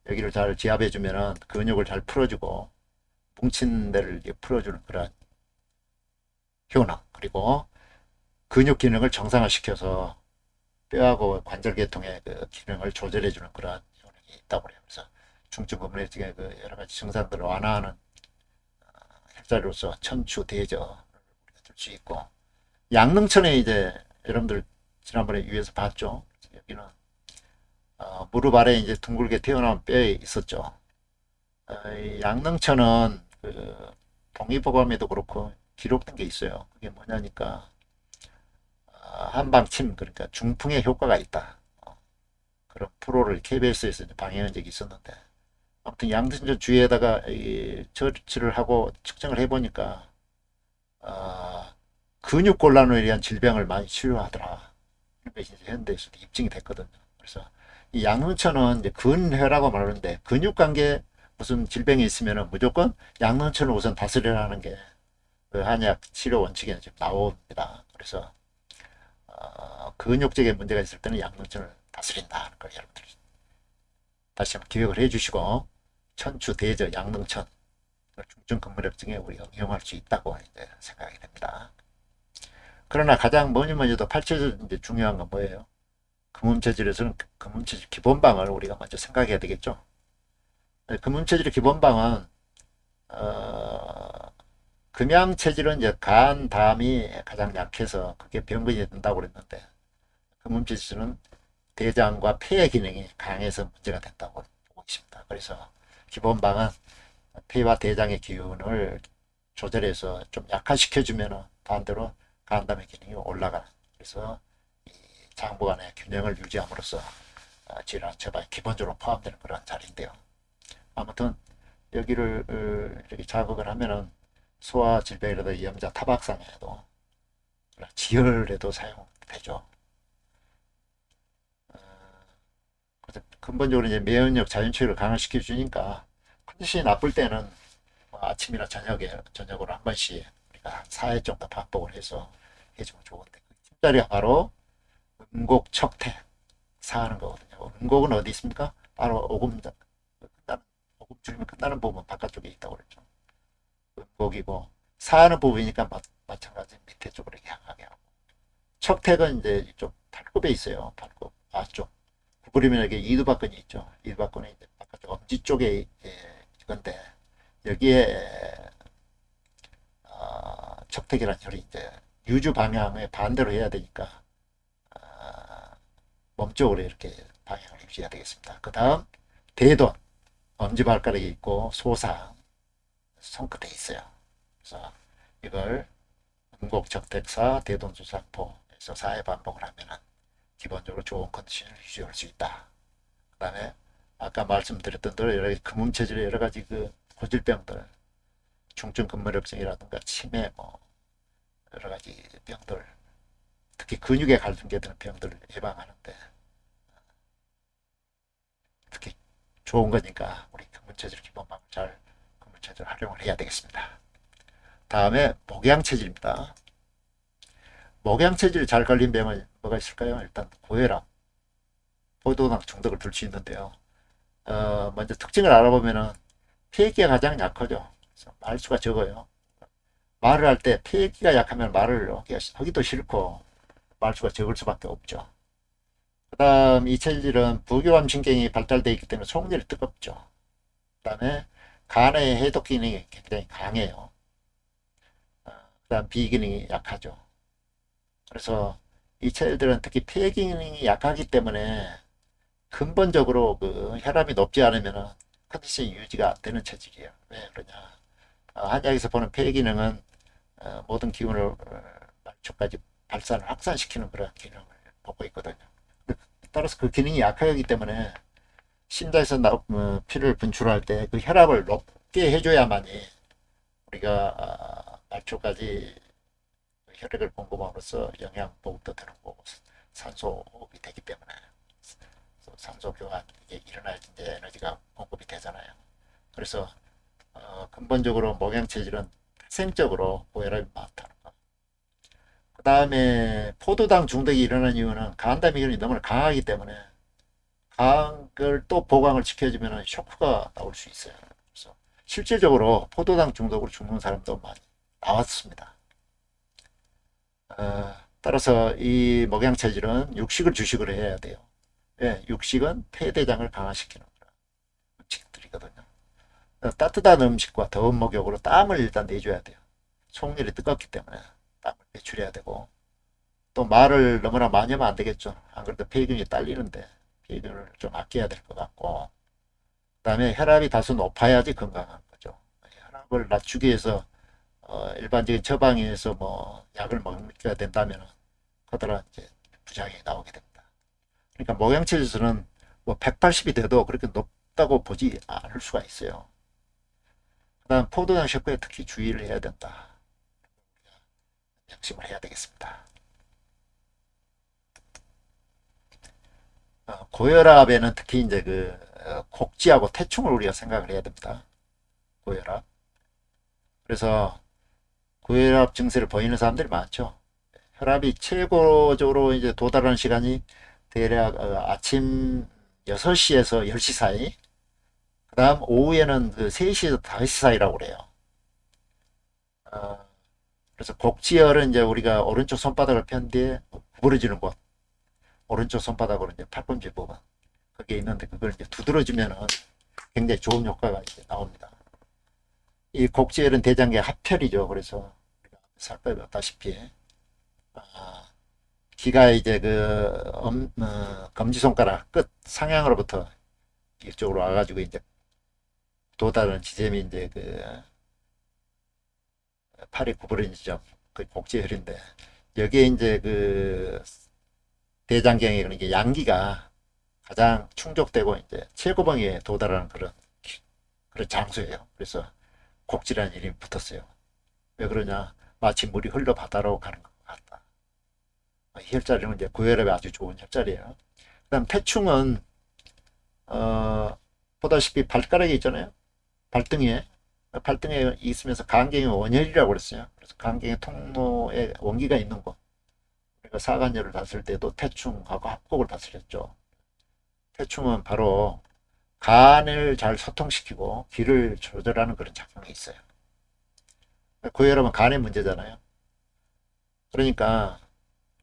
여기를 잘 지압해 주면은 근육을 잘 풀어주고 뭉친 데를 풀어주는 그런 효능, 그리고 근육 기능을 정상화시켜서 뼈하고 관절계통의 그 기능을 조절해 주는 그런 효능이 있다고 그래요. 그래서 중증근무력증의 그 여러 가지 증상들을 완화하는 혈자리로서 천추 대저를 우리가 들 수 있고, 양릉천에 이제 여러분들 지난번에 위에서 봤죠. 여기는 무릎 아래 이제 둥글게 튀어나온 뼈에 있었죠. 이 양릉천은 그 동의보감에도 그렇고 기록된 게 있어요. 그게 뭐냐니까 한방침, 그러니까 중풍에 효과가 있다. 그런 프로를 KBS에서 방영한 적이 있었는데, 아무튼 양등전 주위에다가 이 처치를 하고 측정을 해보니까 근육곤란으로 인한 질병을 많이 치료하더라. 이런 것이 현대에서도 입증이 됐거든요. 그래서 이 양릉천은 이제 근회라고 말하는데 근육관계 무슨 질병이 있으면 무조건 양릉천을 우선 다스리라는 게 그 한약 치료 원칙에 지금 나옵니다. 그래서 근육적인 문제가 있을 때는 양릉천을 다스린다 하는 걸 여러분들 다시 한번 기억을 해주시고, 천추, 대저, 양릉천 중증근무력증에 우리가 응용할 수 있다고 이제 생각이 됩니다. 그러나 가장 뭐니 해도 팔체질 이제 중요한 건 뭐예요? 금음체질에서는 금음체질 기본방을 우리가 먼저 생각해야 되겠죠. 금음체질의 기본방은 금양체질은 이제 간, 담이 가장 약해서 그게 병근이 된다고 그랬는데, 금음체질은 대장과 폐의 기능이 강해서 문제가 된다고 보고 있습니다. 그래서 기본방은 폐와 대장의 기운을 조절해서 좀 약화시켜주면 반대로 간담의 기능이 올라가는, 그래서 이 장부 간의 균형을 유지함으로써 질환 처방에 기본적으로 포함되는 그런 자리인데요. 아무튼 여기를 이렇게 자극을 하면은 소화 질병이라든지 염자 타박상에도 지혈에도 사용되죠. 그래서 근본적으로 이제 면역 자연치유를 강화시켜 주니까 컨디션이 나쁠 때는 뭐 아침이나 저녁으로 한 번씩 우리가 한 4회 정도 반복을 해서 해주면 좋은데 그 팀자리가 바로 음곡척택 사하는 거거든요. 음곡은 어디 있습니까? 바로 오금 끝나는 오금 줄이면 끝나는 부분 바깥쪽에 있다고 그랬죠. 음곡이고 사하는 부분이니까 마찬가지 밑에 쪽으로 향하게 하고 척택은 이제 이쪽 팔굽에 있어요. 팔굽 앞쪽 구부리면 이렇게 이두박근이 있죠. 이두박근이 이제 바깥쪽 엄지 쪽에 이건데 여기에 척택이라는 혈이 이제 유주 방향의 반대로 해야 되니까 몸쪽으로 이렇게 방향을 유지해야 되겠습니다. 그 다음 대돈 엄지발가락이 있고 소상 손끝에 있어요. 그래서 이걸 음곡척택사 대돈수상포에서 4회 반복을 하면은 기본적으로 좋은 컨디션을 유지할 수 있다. 그 다음에 아까 말씀드렸던 대로 여러 가지 근문 체질의 여러 가지 그 고질병들, 중증 근무력증이라든가 치매, 뭐 여러 가지 병들, 특히 근육에 갈등되는 병들을 예방하는데 특히 좋은 거니까 우리 근문 체질 기본방을 잘 근문 체질 활용을 해야 되겠습니다. 다음에 목양 체질입니다. 목양 체질 잘 걸린 병은 뭐가 있을까요? 일단 고혈압, 포도당 중독을 둘 수 있는데요. 먼저 특징을 알아보면은 폐기가 가장 약하죠. 그래서 말수가 적어요. 말을 할 때 폐기가 약하면 말을 하기도 싫고 말수가 적을 수밖에 없죠. 그 다음 이 체질은 부교감 신경이 발달되어 있기 때문에 속열이 뜨겁죠. 그 다음에 간의 해독 기능이 굉장히 강해요. 그 다음 비기능이 약하죠. 그래서 이 체질들은 특히 폐 기능이 약하기 때문에 근본적으로 그 혈압이 높지 않으면 컨디션이 유지가 안 되는 체질이에요. 왜 그러냐? 한약에서 보는 폐 기능은 모든 기운을 말초까지 발산을 확산시키는 그런 기능을 보고 있거든요. 따라서 그 기능이 약하기 때문에 심장에서 피를 분출할 때 그 혈압을 높게 해줘야만이 우리가 말초까지 혈액을 공급함으로써 영양 보급도 되는 거고 산소 호흡이 되기 때문에 산소 교환 이게 일어나야 이제 에너지가 공급이 되잖아요. 그래서 근본적으로 목양 체질은 태생적으로 고혈압이 많다는 거. 그 다음에 포도당 중독이 일어나는 이유는 간담이균이 너무 강하기 때문에 강한 걸 또 보강을 시켜주면 쇼크가 나올 수 있어요. 그래서 실질적으로 포도당 중독으로 죽는 사람도 많이 나왔습니다. 따라서 이 목양 체질은 육식을 주식으로 해야 돼요. 예, 육식은 폐대장을 강화시키는 음식들이거든요. 따뜻한 음식과 더운 목욕으로 땀을 일단 내줘야 돼요. 속열이 뜨겁기 때문에 땀을 배출해야 되고 또 말을 너무나 많이 하면 안 되겠죠. 안 그래도 폐균이 딸리는데 폐균을 좀 아껴야 될 것 같고 그 다음에 혈압이 다소 높아야지 건강한 거죠. 혈압을 낮추기 위해서 일반적인 처방에서 뭐 약을 먹게 된다면 그들은 이제 부작용이 나오게 됩니다. 그러니까 목양체질에서는 뭐 180이 돼도 그렇게 높다고 보지 않을 수가 있어요. 그 다음 포도당 셰프에 특히 주의를 해야 된다. 명심을 해야 되겠습니다. 고혈압에는 특히 이제 그 곡지하고 태충을 우리가 생각을 해야 됩니다. 고혈압. 그래서 고혈압 증세를 보이는 사람들이 많죠. 혈압이 최고적으로 이제 도달하는 시간이 대략 아침 6시에서 10시 사이. 그 다음 오후에는 그 3시에서 5시 사이라고 그래요. 그래서 곡지혈은 이제 우리가 오른쪽 손바닥을 편 뒤에 구부러지는 곳. 오른쪽 손바닥으로 이제 팔꿈치 부분. 그게 있는데 그걸 이제 두드러지면은 굉장히 좋은 효과가 이제 나옵니다. 이 곡지혈은 대장계 합혈이죠. 그래서 살펴 봤다시피 기가 이제 그 검지손가락 끝 상향으로부터 이쪽으로 와가지고 이제 도달하는 지점이 이제 그 팔이 구부러진 지점 그 곡지혈인데 여기에 이제 그 대장경에 그런 게 양기가 가장 충족되고 이제 최고봉에 도달하는 그런 장소예요. 그래서 곡지라는 이름이 붙었어요. 왜 그러냐? 마치 물이 흘러 바다로 가는 것 같다. 이 혈자리는 이제 고혈압에 아주 좋은 혈자리예요. 그다음 태충은 보다시피 발가락이 있잖아요. 발등에 있으면서 간경의 원혈이라고 그랬어요. 그래서 간경의 통로에 원기가 있는 곳. 우리가 사간열을 다스릴 때도 태충하고 합곡을 다스렸죠. 태충은 바로 간을 잘 소통시키고 기를 조절하는 그런 작용이 있어요. 고혈압은 간의 문제잖아요. 그러니까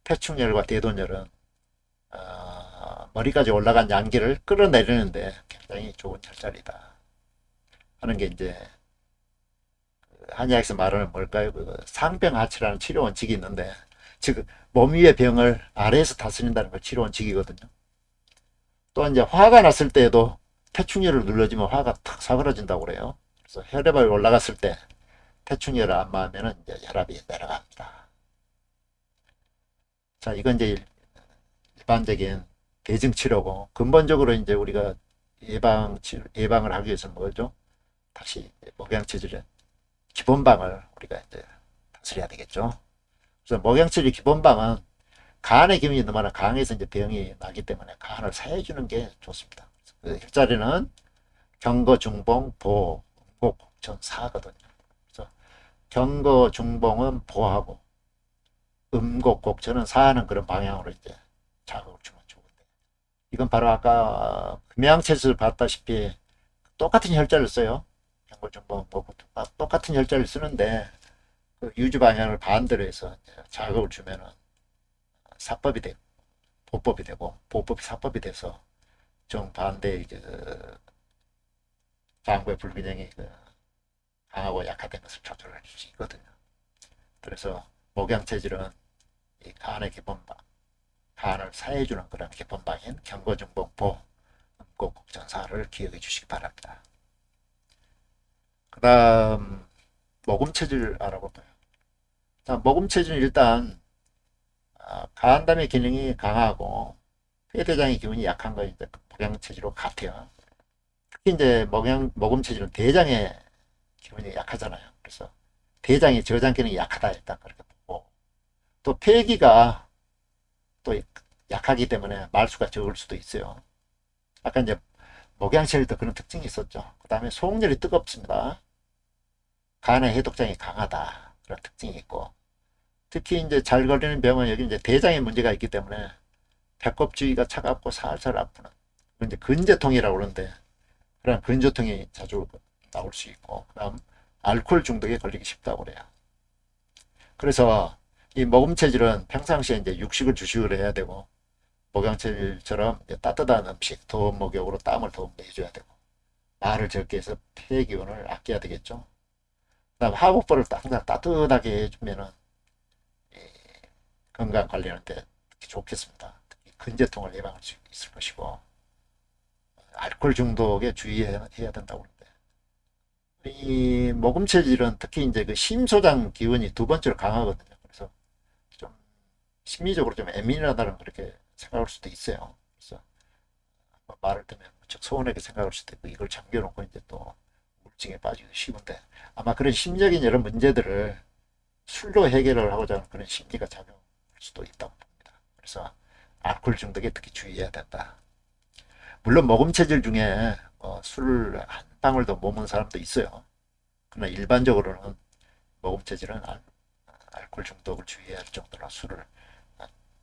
태충열과 대돈열은 머리까지 올라간 양기를 끌어내리는데 굉장히 좋은 혈자리다 하는 게 이제 한의학에서 말하는 뭘까요? 그 상병하치라는 치료 원칙이 있는데, 즉 몸 위의 병을 아래에서 다스린다는 걸 치료 원칙이거든요. 또 이제 화가 났을 때에도 태충열을 눌러주면 화가 탁 사그러진다고 그래요. 그래서 혈압이 올라갔을 때 태충열을 안 맞으면 이제 혈압이 내려갑니다. 자, 이건 이제 일반적인 대증 치료고, 근본적으로 이제 우리가 예방을 하기 위해서 뭐죠? 다시 목양체질의 기본방을 우리가 이제 다스려야 되겠죠. 그래서 목양체질 기본방은 간의 기운이 너무나 강해서 이제 병이 나기 때문에 간을 사해주는 게 좋습니다. 그 혈자리는 경거, 중봉, 보, 음곡, 곡천, 사거든요. 그래서 경거, 중봉은 보하고 음곡, 곡천은 사하는 그런 방향으로 이제 자극을 주면 좋은데, 이건 바로 아까 금양체질 봤다시피 똑같은 혈자를 써요. 경거, 중봉, 보, 똑같은 혈자를 쓰는데 그 유지 방향을 반대로 해서 자극을 주면은 사법이 되고 보법이 되고 보법이 사법이 돼서 정반대의 장부의 불균형이 강하고 약화된 것을 조절할 수 있거든요. 그래서 목양체질은 이 간의 기본방, 간을 사해주는 그런 기본방인 경거중봉보, 음곡, 곡천사를 기억해 주시기 바랍니다. 그 다음 모금체질 알아볼까요? 자, 모금체질은 일단 간담의 기능이 강하고 폐대장의 기운이 약한 거 이제 목양체질로 같아요. 특히 이제 모금체질은 대장의 기운이 약하잖아요. 그래서 대장의 저장 기능이 약하다 일단 그렇게 보고, 또 폐기가 또 약하기 때문에 말수가 적을 수도 있어요. 아까 이제 목양체질도 그런 특징이 있었죠. 그 다음에 소홍열이 뜨겁습니다. 간의 해독장이 강하다 그런 특징이 있고, 특히 이제 잘 걸리는 병은 여기 이제 대장에 문제가 있기 때문에 배꼽 주위가 차갑고 살살 아프는, 이제 근제통이라고 그러는데 그런 근제통이 자주 나올 수 있고, 그다음 알코올 중독에 걸리기 쉽다고 그래요. 그래서 이 모금체질은 평상시에 이제 육식을 주식을 해야 되고, 목양체질처럼 따뜻한 음식, 더운 목욕으로 땀을 더 내줘야 되고, 말을 적게 해서 폐 기운을 아껴야 되겠죠. 그다음 하복부를 항상 따뜻하게 해주면은 건강 관리하는데 좋겠습니다. 특히 근제통을 예방할 수 있을 것이고, 알코올 중독에 주의해야 된다고 하는데, 이 모금체질은 특히 이제 그 심소장 기운이 두 번째로 강하거든요. 그래서 좀 심리적으로 좀 예민하다는 그렇게 생각할 수도 있어요. 그래서 말을 듣면 무척 서운하게 생각할 수도 있고, 이걸 잠겨놓고 이제 또 우울증에 빠지기도 쉬운데, 아마 그런 심리적인 여러 문제들을 술로 해결을 하고자 하는 그런 심리가 작용할 수도 있다고 봅니다. 그래서 알코올 중독에 특히 주의해야 된다. 물론 모금체질 중에 술을 한 방울도 못 먹는 사람도 있어요. 그러나 일반적으로는 모금체질은 알코올 중독을 주의해야 할 정도로 술을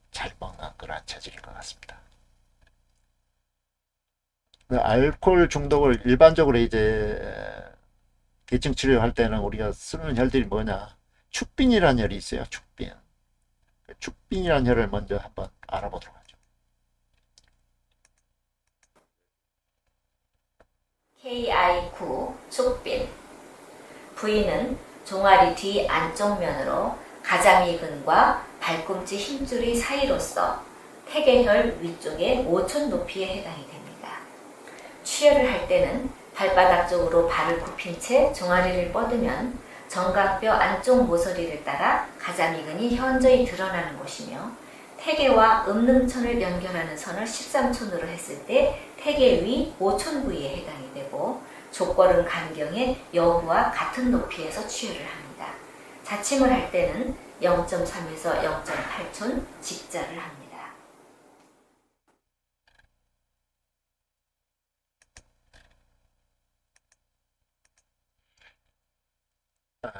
잘 먹는 그러한 체질인 것 같습니다. 알코올 중독을 일반적으로 이제 계층 치료할 때는 우리가 쓰는 혈들이 뭐냐? 축빈이라는 혈이 있어요. 축빈. 축빈이라는 혈을 먼저 한번 알아보도록 하죠. KI9 축빈. 부위는 종아리 뒤 안쪽 면으로 가자미근과 발꿈치 힘줄이 사이로서 태계혈 위쪽의 5천 높이에 해당이 됩니다. 출혈을 할 때는 발바닥 쪽으로 발을 굽힌 채 종아리를 뻗으면 정강뼈 안쪽 모서리를 따라 가자미근이 현저히 드러나는 곳이며, 태계와 음능천을 연결하는 선을 13촌으로 했을 때 태계 위 5촌 부위에 해당이 되고 족걸음 간경의 여부와 같은 높이에서 취유를 합니다. 자침을 할 때는 0.3에서 0.8촌 직자를 합니다.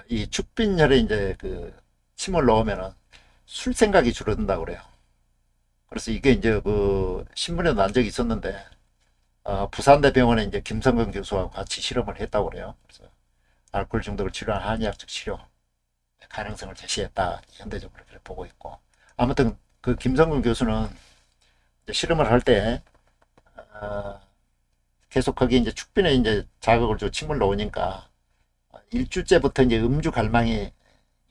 이 축빈혈에 이제 그 침을 넣으면은 술 생각이 줄어든다고 그래요. 그래서 이게 이제 그 신문에 난 적이 있었는데 부산대병원에 이제 김성근 교수하고 같이 실험을 했다고 그래요. 그래서 알코올 중독을 치료한 한의학적 치료 가능성을 제시했다. 현대적으로 그렇게 보고 있고. 아무튼 그 김성근 교수는 이제 실험을 할 때 계속 거기 이제 축빈에 이제 자극을 줘 침을 넣으니까 일주째부터 이제 음주 갈망이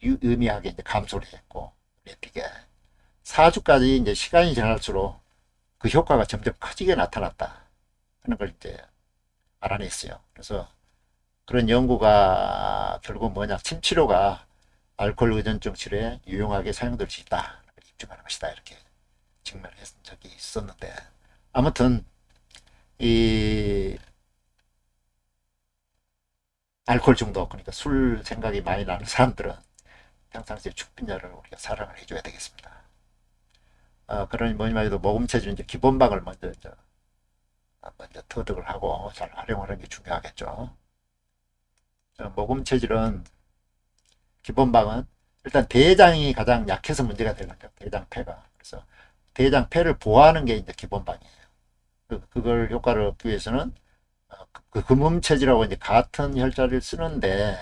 유의미하게 이제 감소를 했고, 이게 4주까지 이제 시간이 지날수록 그 효과가 점점 커지게 나타났다 하는 걸 이제 알아냈어요. 그래서 그런 연구가 결국 뭐냐, 침 치료가 알코올 의존증 치료에 유용하게 사용될 수 있다, 입증하는 것이다, 이렇게 증명을 했던 적이 있었는데, 아무튼 이 알코올 중독, 그러니까 술 생각이 많이 나는 사람들은 평상시에 축빈혈을 우리가 사랑을 해줘야 되겠습니다. 그러니 뭐니만 해도 모금체질은 이제 기본방을 먼저 터득을 하고 잘 활용하는 게 중요하겠죠. 모금체질은 기본방은 일단 대장이 가장 약해서 문제가 되는 거죠. 대장폐가. 그래서 대장폐를 보호하는 게 이제 기본방이에요. 그걸 효과를 얻기 위해서는 그 금음체질하고 이제 같은 혈자리를 쓰는데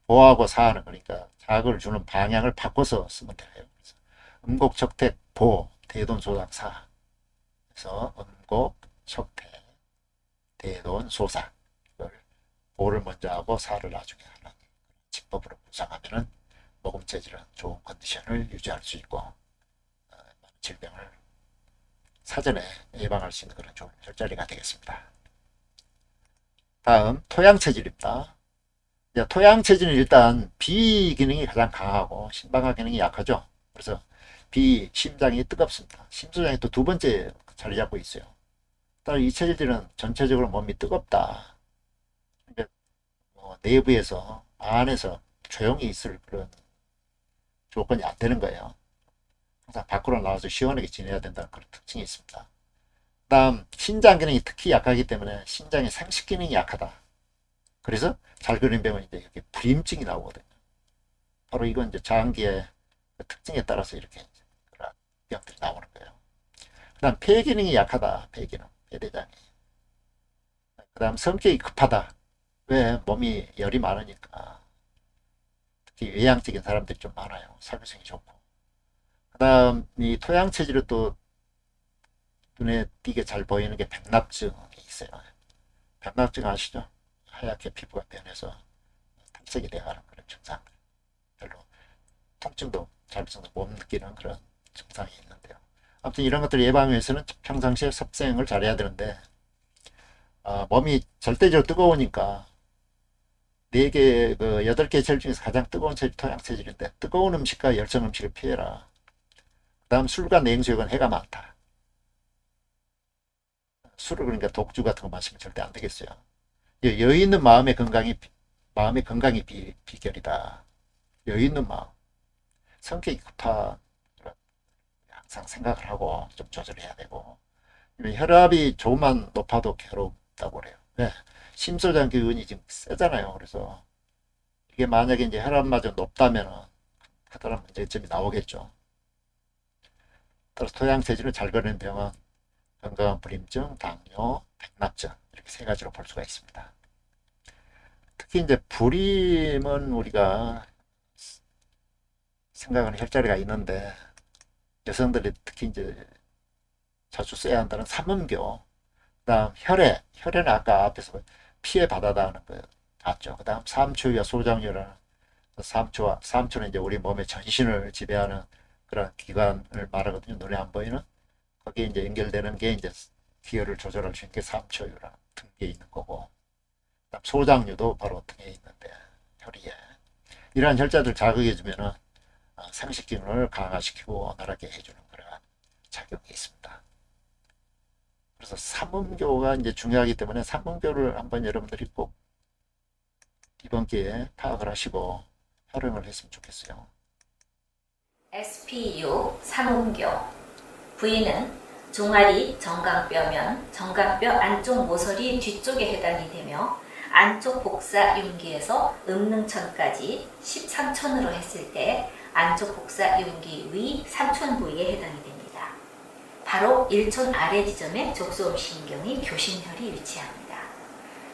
보하고 사하는, 그러니까 자극을 주는 방향을 바꿔서 쓰면 돼요. 그래서 음곡, 척택, 보, 대돈, 소상, 사. 그래서 음곡, 척택, 대돈, 소상. 이걸 보를 먼저 하고 사를 나중에 하는 기법으로 구상하면은 모금체질은 좋은 컨디션을 유지할 수 있고 많은 질병을 사전에 예방할 수 있는 그런 좋은 혈자리가 되겠습니다. 다음 토양체질입니다. 토양체질은 일단 비 기능이 가장 강하고 심방화 기능이 약하죠. 그래서 심장이 뜨겁습니다. 심소장이 또 두 번째 자리 잡고 있어요. 따라 이 체질들은 전체적으로 몸이 뜨겁다. 그러니까 내부에서 안에서 조용히 있을 그런 조건이 안 되는 거예요. 항상 밖으로 나와서 시원하게 지내야 된다는 그런 특징이 있습니다. 다음 신장 기능이 특히 약하기 때문에 신장의 생식 기능이 약하다. 그래서 잘 그린 병은 이제 이렇게 불임증이 나오거든요. 바로 이건 이제 장기의 그 특징에 따라서 이렇게 그런 병들이 나오는 거예요. 그 다음 폐 기능이 약하다. 폐 기능, 폐대장이. 그 다음 성격이 급하다. 왜? 몸이 열이 많으니까. 특히 외향적인 사람들이 좀 많아요. 사교성이 좋고. 그 다음 이 토양 체질은 또 눈에 띄게 잘 보이는 게 백납증이 있어요. 백납증 아시죠? 하얗게 피부가 변해서 탈색이 되어가는 그런 증상. 별로 통증도 잘 못 느끼는 그런 증상이 있는데요. 아무튼 이런 것들을 예방하기 위해서는 평상시에 섭생을 잘해야 되는데 몸이 절대적으로 뜨거우니까 4개, 8개 체질 중에서 가장 뜨거운 체질 토양 체질인데 뜨거운 음식과 열성 음식을 피해라. 그 다음 술과 냉수욕은 해가 많다. 술을 그러니까 독주 같은 거 마시면 절대 안 되겠어요. 여유 있는 마음의 건강이 비결이다. 여유 있는 마음. 성격이 급한 항상 생각을 하고 좀 조절해야 되고, 혈압이 조금만 높아도 괴롭다고 그래요. 네. 심소장 기운이 지금 세잖아요. 그래서 이게 만약에 이제 혈압마저 높다면 커다란 문제점이 나오겠죠. 따라서 토양 체질을 잘 거는 병은 건강한 불임증, 당뇨, 백납증, 이렇게 3가지로 볼 수가 있습니다. 특히 이제 불임은 우리가 생각하는 혈자리가 있는데 여성들이 특히 이제 자주 써야 한다는 삼음교, 그다음 혈에는 아까 앞에서 피해 바다다 하는 거 봤죠. 그다음 삼초유와 소장유라는 삼초는 이제 우리 몸의 전신을 지배하는 그런 기관을 말하거든요. 눈에 안 보이는 거기에 이제 연결되는 게 이제 기혈을 조절할 수 있는 게 삼초유라 등에 있는 거고, 그다음 소장유도 바로 등에 있는데 혈위에 이러한 혈자들 자극해 주면은 생식 기능을 강화시키고 원활하게 해주는 그런 작용이 있습니다. 그래서 삼음교가 이제 중요하기 때문에 삼음교를 한번 여러분들이 꼭 이번 기회에 파악을 하시고 활용을 했으면 좋겠어요. SPU 삼음교. 부위는 종아리, 정강뼈면 정강뼈 안쪽 모서리 뒤쪽에 해당이 되며 안쪽 복사 윤기에서 음능천까지 13촌으로 했을 때 안쪽 복사 윤기 위 3촌 부위에 해당이 됩니다. 바로 1촌 아래 지점에 족소음신경이 교신혈이 위치합니다.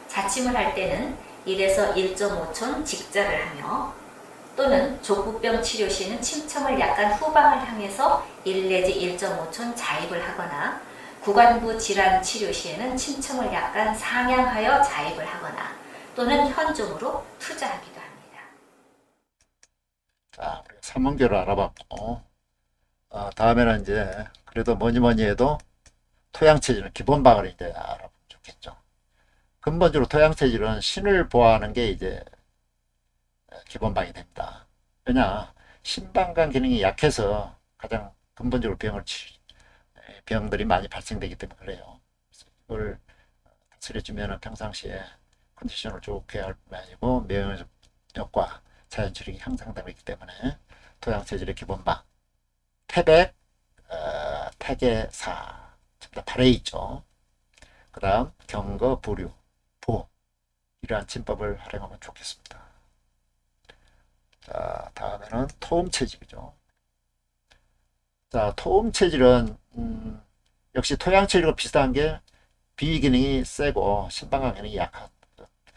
자침을 할 때는 1에서 1.5촌 직자를 하며 또는 족부병 치료 시에는 침청을 약간 후방을 향해서 1 내지 1.5촌 자입을 하거나 구관부 질환 치료 시에는 침청을 약간 상향하여 자입을 하거나 또는 현종으로 투자하기도 합니다. 자, 우리가 삼음교를 알아봤고 다음에는 이제 그래도 뭐니 해도 토양체질은 기본방을 이제 알아보면 좋겠죠. 근본적으로 토양체질은 신을 보호하는 게 이제 기본방이 됩니다. 왜냐, 신방관 기능이 약해서 가장 근본적으로 병들이 많이 발생되기 때문에 그래요. 그래서 이걸 다스려주면 평상시에 컨디션을 좋게 할 뿐만 아니고 면역력과 자연치력이 향상되기 때문에 토양체질의 기본방 태백, 태계사 전부 다 발에 있죠. 그 다음 경거, 부류, 보 이러한 침법을 활용하면 좋겠습니다. 자, 다음에는 토음체질이죠. 자, 토음체질은 역시 토양체질과 비슷한 게 비기능이 세고 신방관 기능이 약한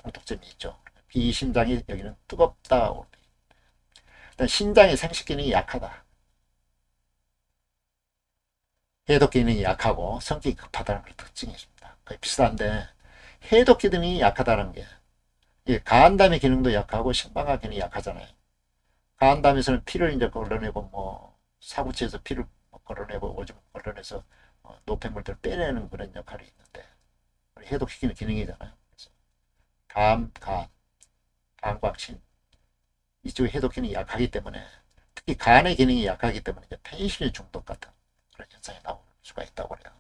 공통점이 있죠. 비신장이 여기는 뜨겁다. 일단 신장의 생식 기능이 약하다. 해독 기능이 약하고 성격이 급하다는 그런 특징이 있습니다. 거의 비슷한데 해독 기능이 약하다는 게 간담의 기능도 약하고 신방관 기능이 약하잖아요. 간담에서는 피를 이제 걸러내고 뭐 사구치에서 피를 걸러내고 오줌 걸러내서 노폐물들을 빼내는 그런 역할이 있는데 해독시키는 기능이잖아요. 그래서 간과 신 이쪽의 해독 기능이 약하기 때문에 특히 간의 기능이 약하기 때문에 이제 페니실린 중독 같은 그런 현상이 나올 수가 있다고 그래요.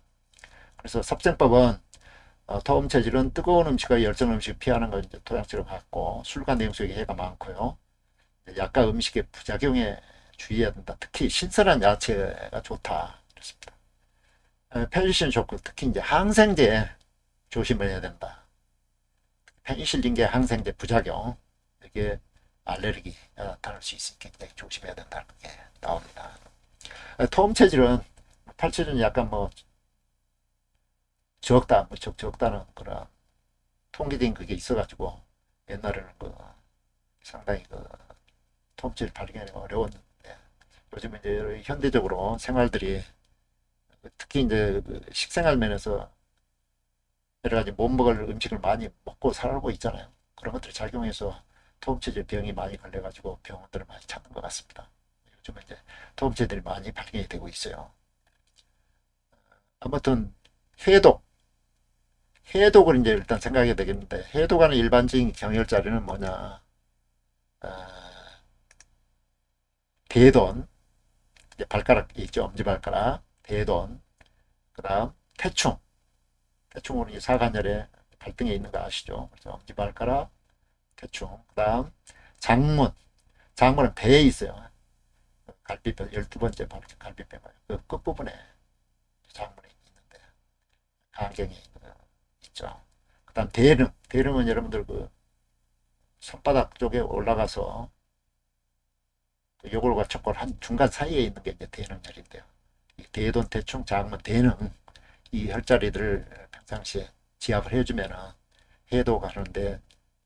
그래서 섭생법은 토음 체질은 뜨거운 음식과 열정 음식을 피하는 건 이제 토양체로 같고 술과 냉수에게 해가 많고요. 약과 음식의 부작용에 주의해야 된다. 특히 신선한 야채가 좋다. 그렇습니다. 페니실린 좋고 특히 이제 항생제 조심을 해야 된다. 페니실린계 항생제 부작용 이게 알레르기 나타날 수 있으니까 굉장히 조심해야 된다는 게 나옵니다. 토음 체질은 팔체질은 약간 뭐 적다, 무척 적다는 그런 통계적인 그게 있어가지고 옛날에는 그 상당히 그 토음체질 발견이 어려웠는데 요즘 이제 현대적으로 생활들이 특히 이제 식생활 면에서 여러 가지 못 먹을 음식을 많이 먹고 살고 있잖아요. 그런 것들이 작용해서 토음체질 병이 많이 걸려가지고 병원들을 많이 찾는 것 같습니다. 요즘은 이제 토음체질이 많이 발견이 되고 있어요. 아무튼 해독을 이제 일단 생각해야 되겠는데 해독하는 일반적인 경혈자리는 뭐냐? 대돈, 이제 발가락 있죠, 엄지발가락, 대돈, 그 다음 태충, 태충은 이 사관절에 발등에 있는 거 아시죠? 그래서 엄지발가락, 태충, 그 다음 장문은 배에 있어요. 갈비뼈, 12번째 갈비뼈가 그 끝부분에 장문이 있는데 간경이 있죠. 그 다음 대릉은 여러분들 그 손바닥 쪽에 올라가서 요걸과 저걸 한 중간 사이에 있는 게 이제 대릉혈인데요. 이 대돈, 대충, 장문, 대릉 이 혈자리들을 평상시에 지압을 해주면은 해독하는데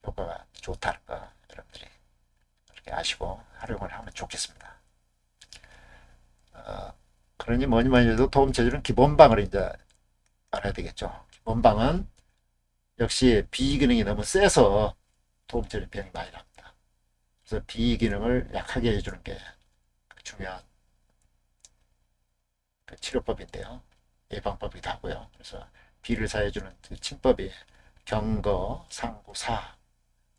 효과가 좋다는 거 여러분들이 그렇게 아시고 활용을 하면 좋겠습니다. 그러니 뭐니 해도 토음체질은 기본방을 이제 알아야 되겠죠. 기본방은 역시 비기능이 너무 세서 토음체질 병이 많이 납니다. 그래서 비기능을 약하게 해주는 게 중요한 그 치료법인데요. 예방법이기도 하고요. 그래서 비를 사해주는 그 침법이 경거, 상구, 사,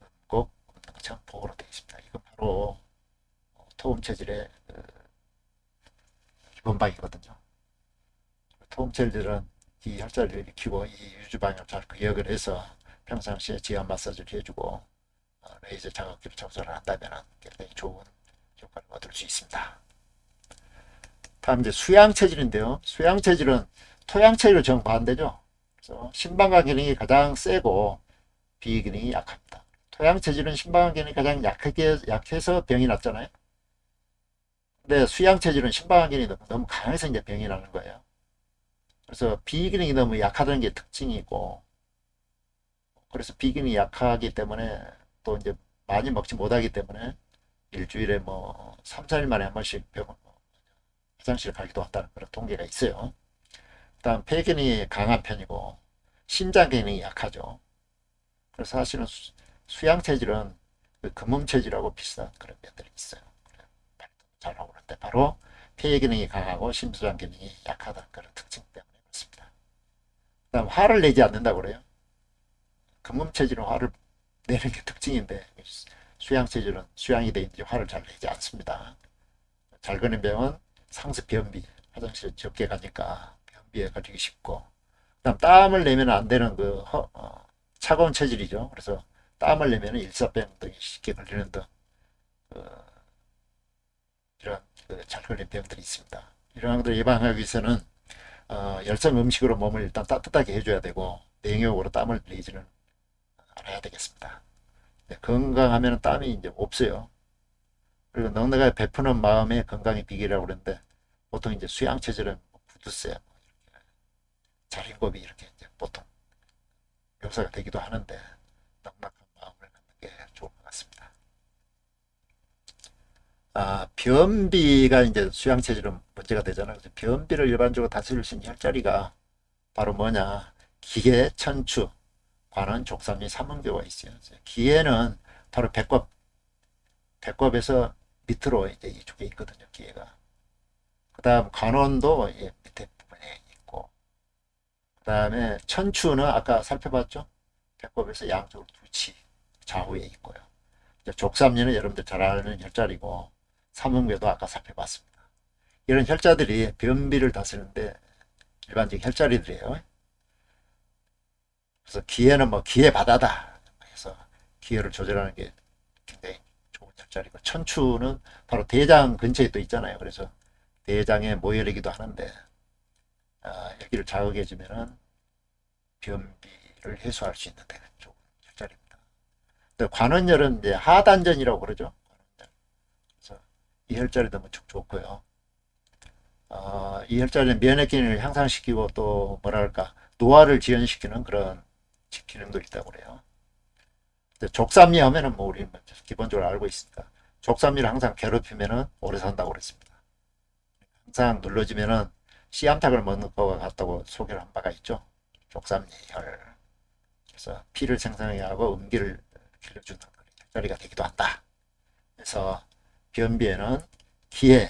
음곡, 음능천, 보호로 되어 있습니다. 이건 바로 토음 체질의 그 기본방이거든요. 토음체질은 이 혈자리를 익히고 이 유주방향을 잘 기억을 해서 평상시에 지압 마사지를 해주고 레이저 자극기로 청소를 한다면 굉장히 좋은 효과를 얻을 수 있습니다. 다음 이제 수양체질인데요. 수양체질은 토양체질을 정반대죠. 그래서 심방관 기능이 가장 세고 비 기능이 약합니다. 토양체질은 심방관 기능이 가장 약해서 병이 났잖아요. 근데 수양체질은 심방관 기능이 너무 강해서 이제 병이 나는 거예요. 그래서 비 기능이 너무 약하다는 게 특징이고, 그래서 비 기능이 약하기 때문에 또 이제 많이 먹지 못하기 때문에 일주일에 뭐 3, 4일 만에 한 번씩 화장실 가기도 한다는 그런 통계가 있어요. 다음 폐 기능이 강한 편이고 신장 기능이 약하죠. 그래서 사실은 수양 체질은 그 금음 체질하고 비슷한 그런 면들이 있어요. 잘 나오는데 바로 폐 기능이 강하고 심장 기능이 약하다는 그런 특징 때문에 그렇습니다. 다음 화를 내지 않는다고 그래요. 금음 체질은 화를 내는 게 특징인데 수양 체질은 수양이 돼 있는지 화를 잘 내지 않습니다. 잘 거는 병은 상습 변비, 화장실 적게 가니까 변비에 걸리기 쉽고, 그다음 땀을 내면 안 되는 차가운 체질이죠. 그래서 땀을 내면 일사병 등이 쉽게 걸리는 등 이런 잘 걸리는 병들이 있습니다. 이런 것들을 예방하기 위해서는 열성 음식으로 몸을 일단 따뜻하게 해줘야 되고 냉욕으로 땀을 내지는 않아야 되겠습니다. 네, 건강하면 땀이 이제 없어요. 그리고 넉넉하게 베푸는 마음의 건강의 비결이라고 그러는데 보통 이제 수양 체질은 구두쇠, 자린고비 이렇게 이제 보통 묘사가 되기도 하는데 넉넉한 마음을 갖는 게 좋을 것 같습니다. 변비가 이제 수양 체질은 문제가 되잖아요. 그래서 변비를 일반적으로 다스릴 수 있는 혈자리가 바로 뭐냐? 기계, 천추, 관원, 족삼리, 삼음교가 있어요. 기계는 바로 배꼽에서 밑으로 이제 이쪽에 있거든요. 기계가. 그 다음 관원도 밑에 부분에 있고, 그 다음에 천추는 아까 살펴봤죠? 배꼽에서 양쪽으로 두치 좌우에 있고요. 족삼리는 여러분들 잘 아는 혈자리고, 삼음교도 아까 살펴봤습니다. 이런 혈자들이 변비를 다스리는데 일반적인 혈자리들이에요. 그래서 기회는 뭐 기회 바다다 해서 기회를 조절하는 게 굉장히 좋은 혈자리고, 천추는 바로 대장 근처에 또 있잖아요. 그래서 대장에 모여리기도 하는데 여기를 자극해 주면은 변비를 해소할 수 있는 데 좋은 혈자리입니다. 관원열은 이제 하단전이라고 그러죠. 그래서 이 혈자리도 무척 좋고요. 이 혈자리는 면역 기능을 향상시키고 또 뭐랄까 노화를 지연시키는 그런 기능도 있다고 그래요. 족삼리 하면은 뭐 우리 기본적으로 알고 있으니까 족삼리를 항상 괴롭히면은 오래 산다고 그랬습니다. 항상 눌러주면은 씨암탉을 먹는 것과 같다고 소개를 한 바가 있죠. 족삼리혈. 그래서 피를 생성하게 하고 음기를 길러주는 혈자리가 되기도 한다. 그래서 변비에는 기해,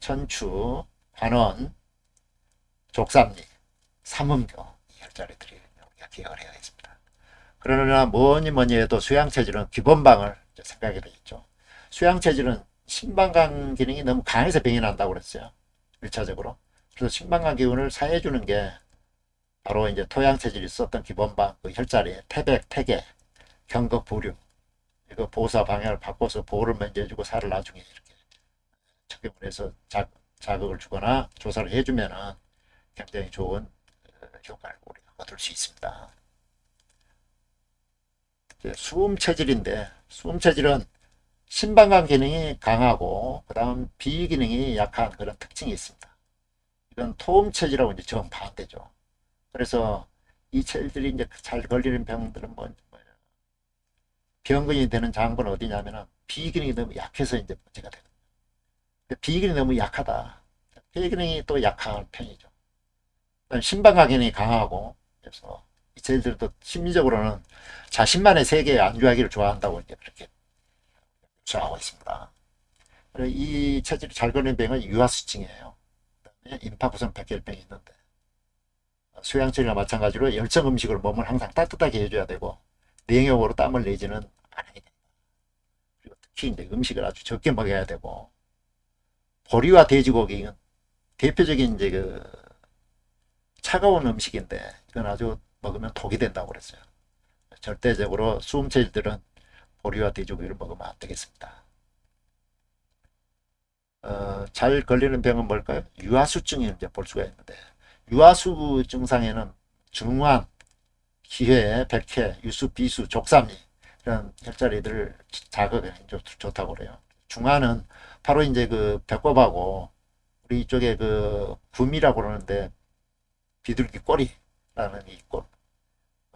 천추, 관원, 족삼리, 삼음교 이 혈자리들이 우리가 기억을 해야겠습니다. 그러나 뭐니 해도 수양체질은 기본방을 생각해야 되겠죠. 수양체질은 심방관 기능이 너무 강해서 병이 난다고 그랬어요. 1차적으로. 그래서 심방관 기운을 사해주는 게 바로 이제 토양체질이 썼던 기본방 그 혈자리, 태백, 태계, 경극, 부류 이거 보사 방향을 바꿔서 보호를 먼저 해주고 살을 나중에 이렇게 적용을 해서 자극을 주거나 조사를 해주면은 굉장히 좋은 효과를 우리가 얻을 수 있습니다. 수음 체질인데 수음 체질은 심방관 기능이 강하고 그 다음 비 기능이 약한 그런 특징이 있습니다. 이건 토음 체질하고 이제 정반대죠. 그래서 이 체질이 이제 잘 걸리는 병들은 뭐냐 병근이 되는 장부는 어디냐면은 비 기능이 너무 약해서 이제 문제가 되거든요. 비 기능이 너무 약하다. 폐 기능이 또 약한 편이죠. 심방관 기능이 강하고 그래서 이 체질들도 심리적으로는 자신만의 세계에 안주하기를 좋아한다고 이제 그렇게 묘사하고 있습니다. 이 체질이 잘 걸리는 병은 유하수증이에요. 그다음에 임파구성 백혈병이 있는데 수양체질과 마찬가지로 열정 음식으로 몸을 항상 따뜻하게 해줘야 되고 냉욕으로 땀을 내지는 않아야 된다. 그리고 특히 이제 음식을 아주 적게 먹어야 되고 보리와 돼지고기는 대표적인 이제 그 차가운 음식인데 이건 아주 먹으면 독이 된다고 그랬어요. 절대적으로 수음체질들은 보리와 돼지고기를 먹으면 안 되겠습니다. 잘 걸리는 병은 뭘까요? 유하수증을 이제 볼 수가 있는데, 유하수 증상에는 중환, 기회, 백회, 유수, 비수, 족삼리 이런 혈자리들을 자극이 좋다고 그래요. 중환은 바로 이제 그 배꼽하고 우리 이쪽에 그 구미라고 그러는데 비둘기 꼬리라는 이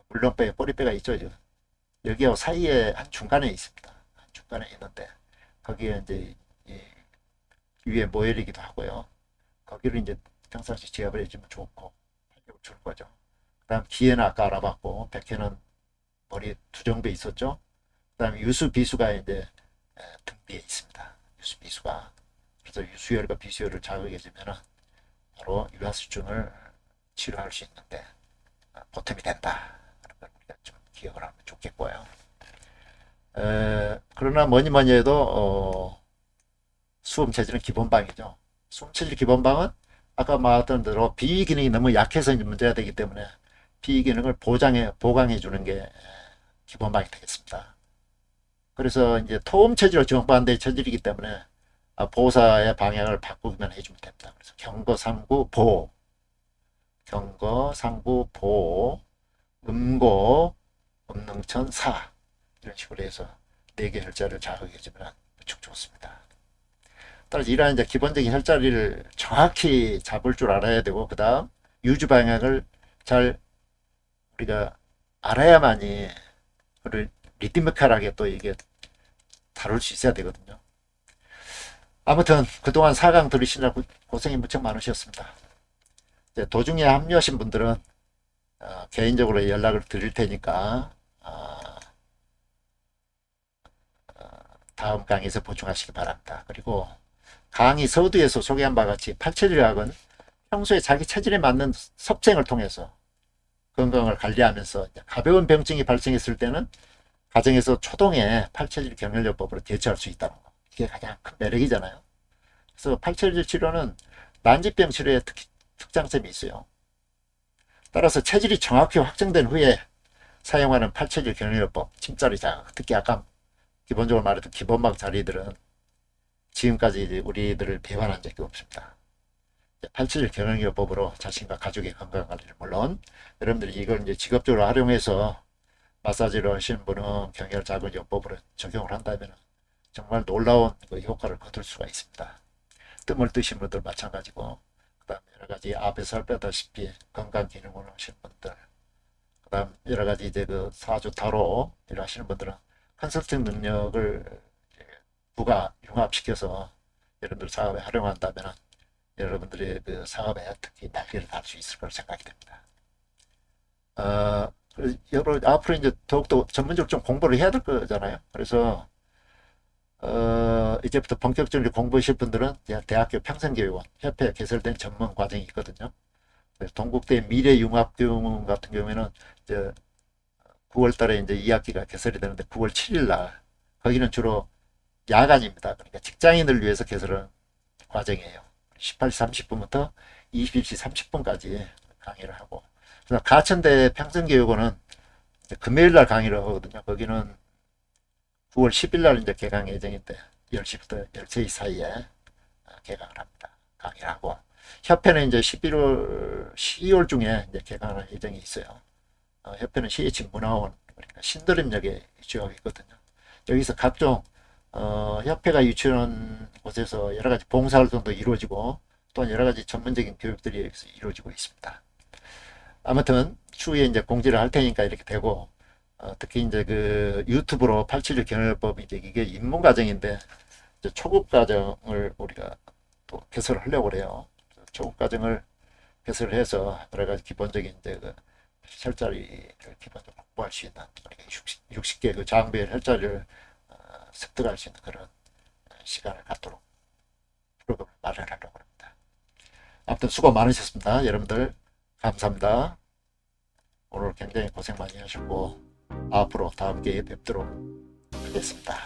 물렁뼈에 꼬리뼈가 있죠. 여기하고 사이에 한 중간에 있습니다. 한 중간에 있는데 거기에 이제 위에 모혈이기도 하고요. 거기를 이제 평상시 제압을 해주면 좋고 활력을 줄 거죠. 그 다음 기회는 아까 알아봤고, 백회는 머리 두정배 있었죠. 그 다음 유수 비수가 이제 등비에 있습니다. 유수 비수가. 그래서 유수혈과 비수혈을 자극해주면 바로 유하수증을 치료할 수 있는데 보탬이 된다. 그런 걸 우리가 좀 기억을 하면 좋겠고요. 그러나 뭐니 해도 수음 체질은 기본방이죠. 수음 체질 기본방은 아까 말했던 대로 비위 기능이 너무 약해서 문제가 되기 때문에 비위 기능을 보강해 주는 게 기본방이 되겠습니다. 그래서 이제 토음 체질로 정반대의 체질이기 때문에 보호사의 방향을 바꾸기만 해주면 됩니다. 그래서 경거상부 보호, 경거상부 보호, 음고, 음능천 사 이런 식으로 해서 4개 혈자를 자극해주면 무척 좋습니다. 따라서 이러한 이제 기본적인 혈자리를 정확히 잡을 줄 알아야 되고, 그 다음 유주 방향을 잘 우리가 알아야만이 리드미컬하게 또 이게 다룰 수 있어야 되거든요. 아무튼 그동안 4강 들으시느라 고생이 무척 많으셨습니다. 이제 도중에 합류하신 분들은 개인적으로 연락을 드릴 테니까 다음 강의에서 보충하시기 바랍니다. 그리고 강의 서두에서 소개한 바와 같이 팔체질학은 평소에 자기 체질에 맞는 섭생을 통해서 건강을 관리하면서 가벼운 병증이 발생했을 때는 가정에서 초동의 팔체질 경혈요법으로 대처할 수 있다는 거. 이게 가장 큰 매력이잖아요. 그래서 팔체질 치료는 난치병 치료에 특장점이 있어요. 따라서 체질이 정확히 확정된 후에 사용하는 팔체질 경혈요법, 침자리 자극, 특히 아까 기본적으로 말했던 기본방 자리들은 지금까지 우리들을 배반한 적이 없습니다. 팔체질 경영요법으로 자신과 가족의 건강 관리를 물론 여러분들이 이걸 이제 직업적으로 활용해서 마사지를 하시는 분은 경혈 자극 요법으로 적용을 한다면 정말 놀라운 그 효과를 거둘 수가 있습니다. 뜸을 뜨신 분들 마찬가지고, 그 다음 여러 가지 앞에서 살펴다시피 건강 기능을 하시는 분들, 그 다음 여러 가지 이제 그 사주 타로 일 하시는 분들은 컨설팅 능력을 부가 융합시켜서 여러분들 사업에 활용한다면 여러분들의 그 사업에 특히 날개를 달 수 있을 거라 생각이 됩니다. 여러분 앞으로 이제 더욱더 전문적으로 좀 공부를 해야 될 거잖아요. 그래서 이제부터 본격적으로 공부하실 분들은 대학교 평생교육원 협회 개설된 전문 과정이 있거든요. 동국대 미래융합교육 같은 경우에는 이제 9월 달에 이제 2학기가 개설이 되는데 9월 7일 날 거기는 주로 야간입니다. 그러니까 직장인을 위해서 개설한 과정이에요. 18시 30분부터 21시 30분까지 강의를 하고, 그래서 가천대 평생교육원은 금요일 날 강의를 하거든요. 거기는 9월 10일 날 이제 개강 예정인데 10시부터 13시 사이에 개강을 합니다. 강의를 하고, 협회는 이제 12월 중에 이제 개강할 예정이 있어요. 협회는 CH 문화원, 그러니까 신도림역에 위치하고 있거든요. 여기서 각종 협회가 유치한 곳에서 여러 가지 봉사활동도 이루어지고 또 여러 가지 전문적인 교육들이 여기서 이루어지고 있습니다. 아무튼 추후에 이제 공지를 할 테니까 이렇게 되고, 특히 이제 그 유튜브로 876 경영법이 이게 입문 과정인데 이제 초급 과정을 우리가 또 개설을 하려고 그래요. 초급 과정을 개설을 해서 여러 가지 기본적인 이제 그 혈자리를 기본적으로 확보할 수 있는 60개 그 장비의 혈자리를 습득할 수 있는 그런 시간을 갖도록 프로그램을 마련하려고 합니다. 아무튼 수고 많으셨습니다. 여러분들 감사합니다. 오늘 굉장히 고생 많이 하셨고 앞으로 다음 기회에 뵙도록 하겠습니다.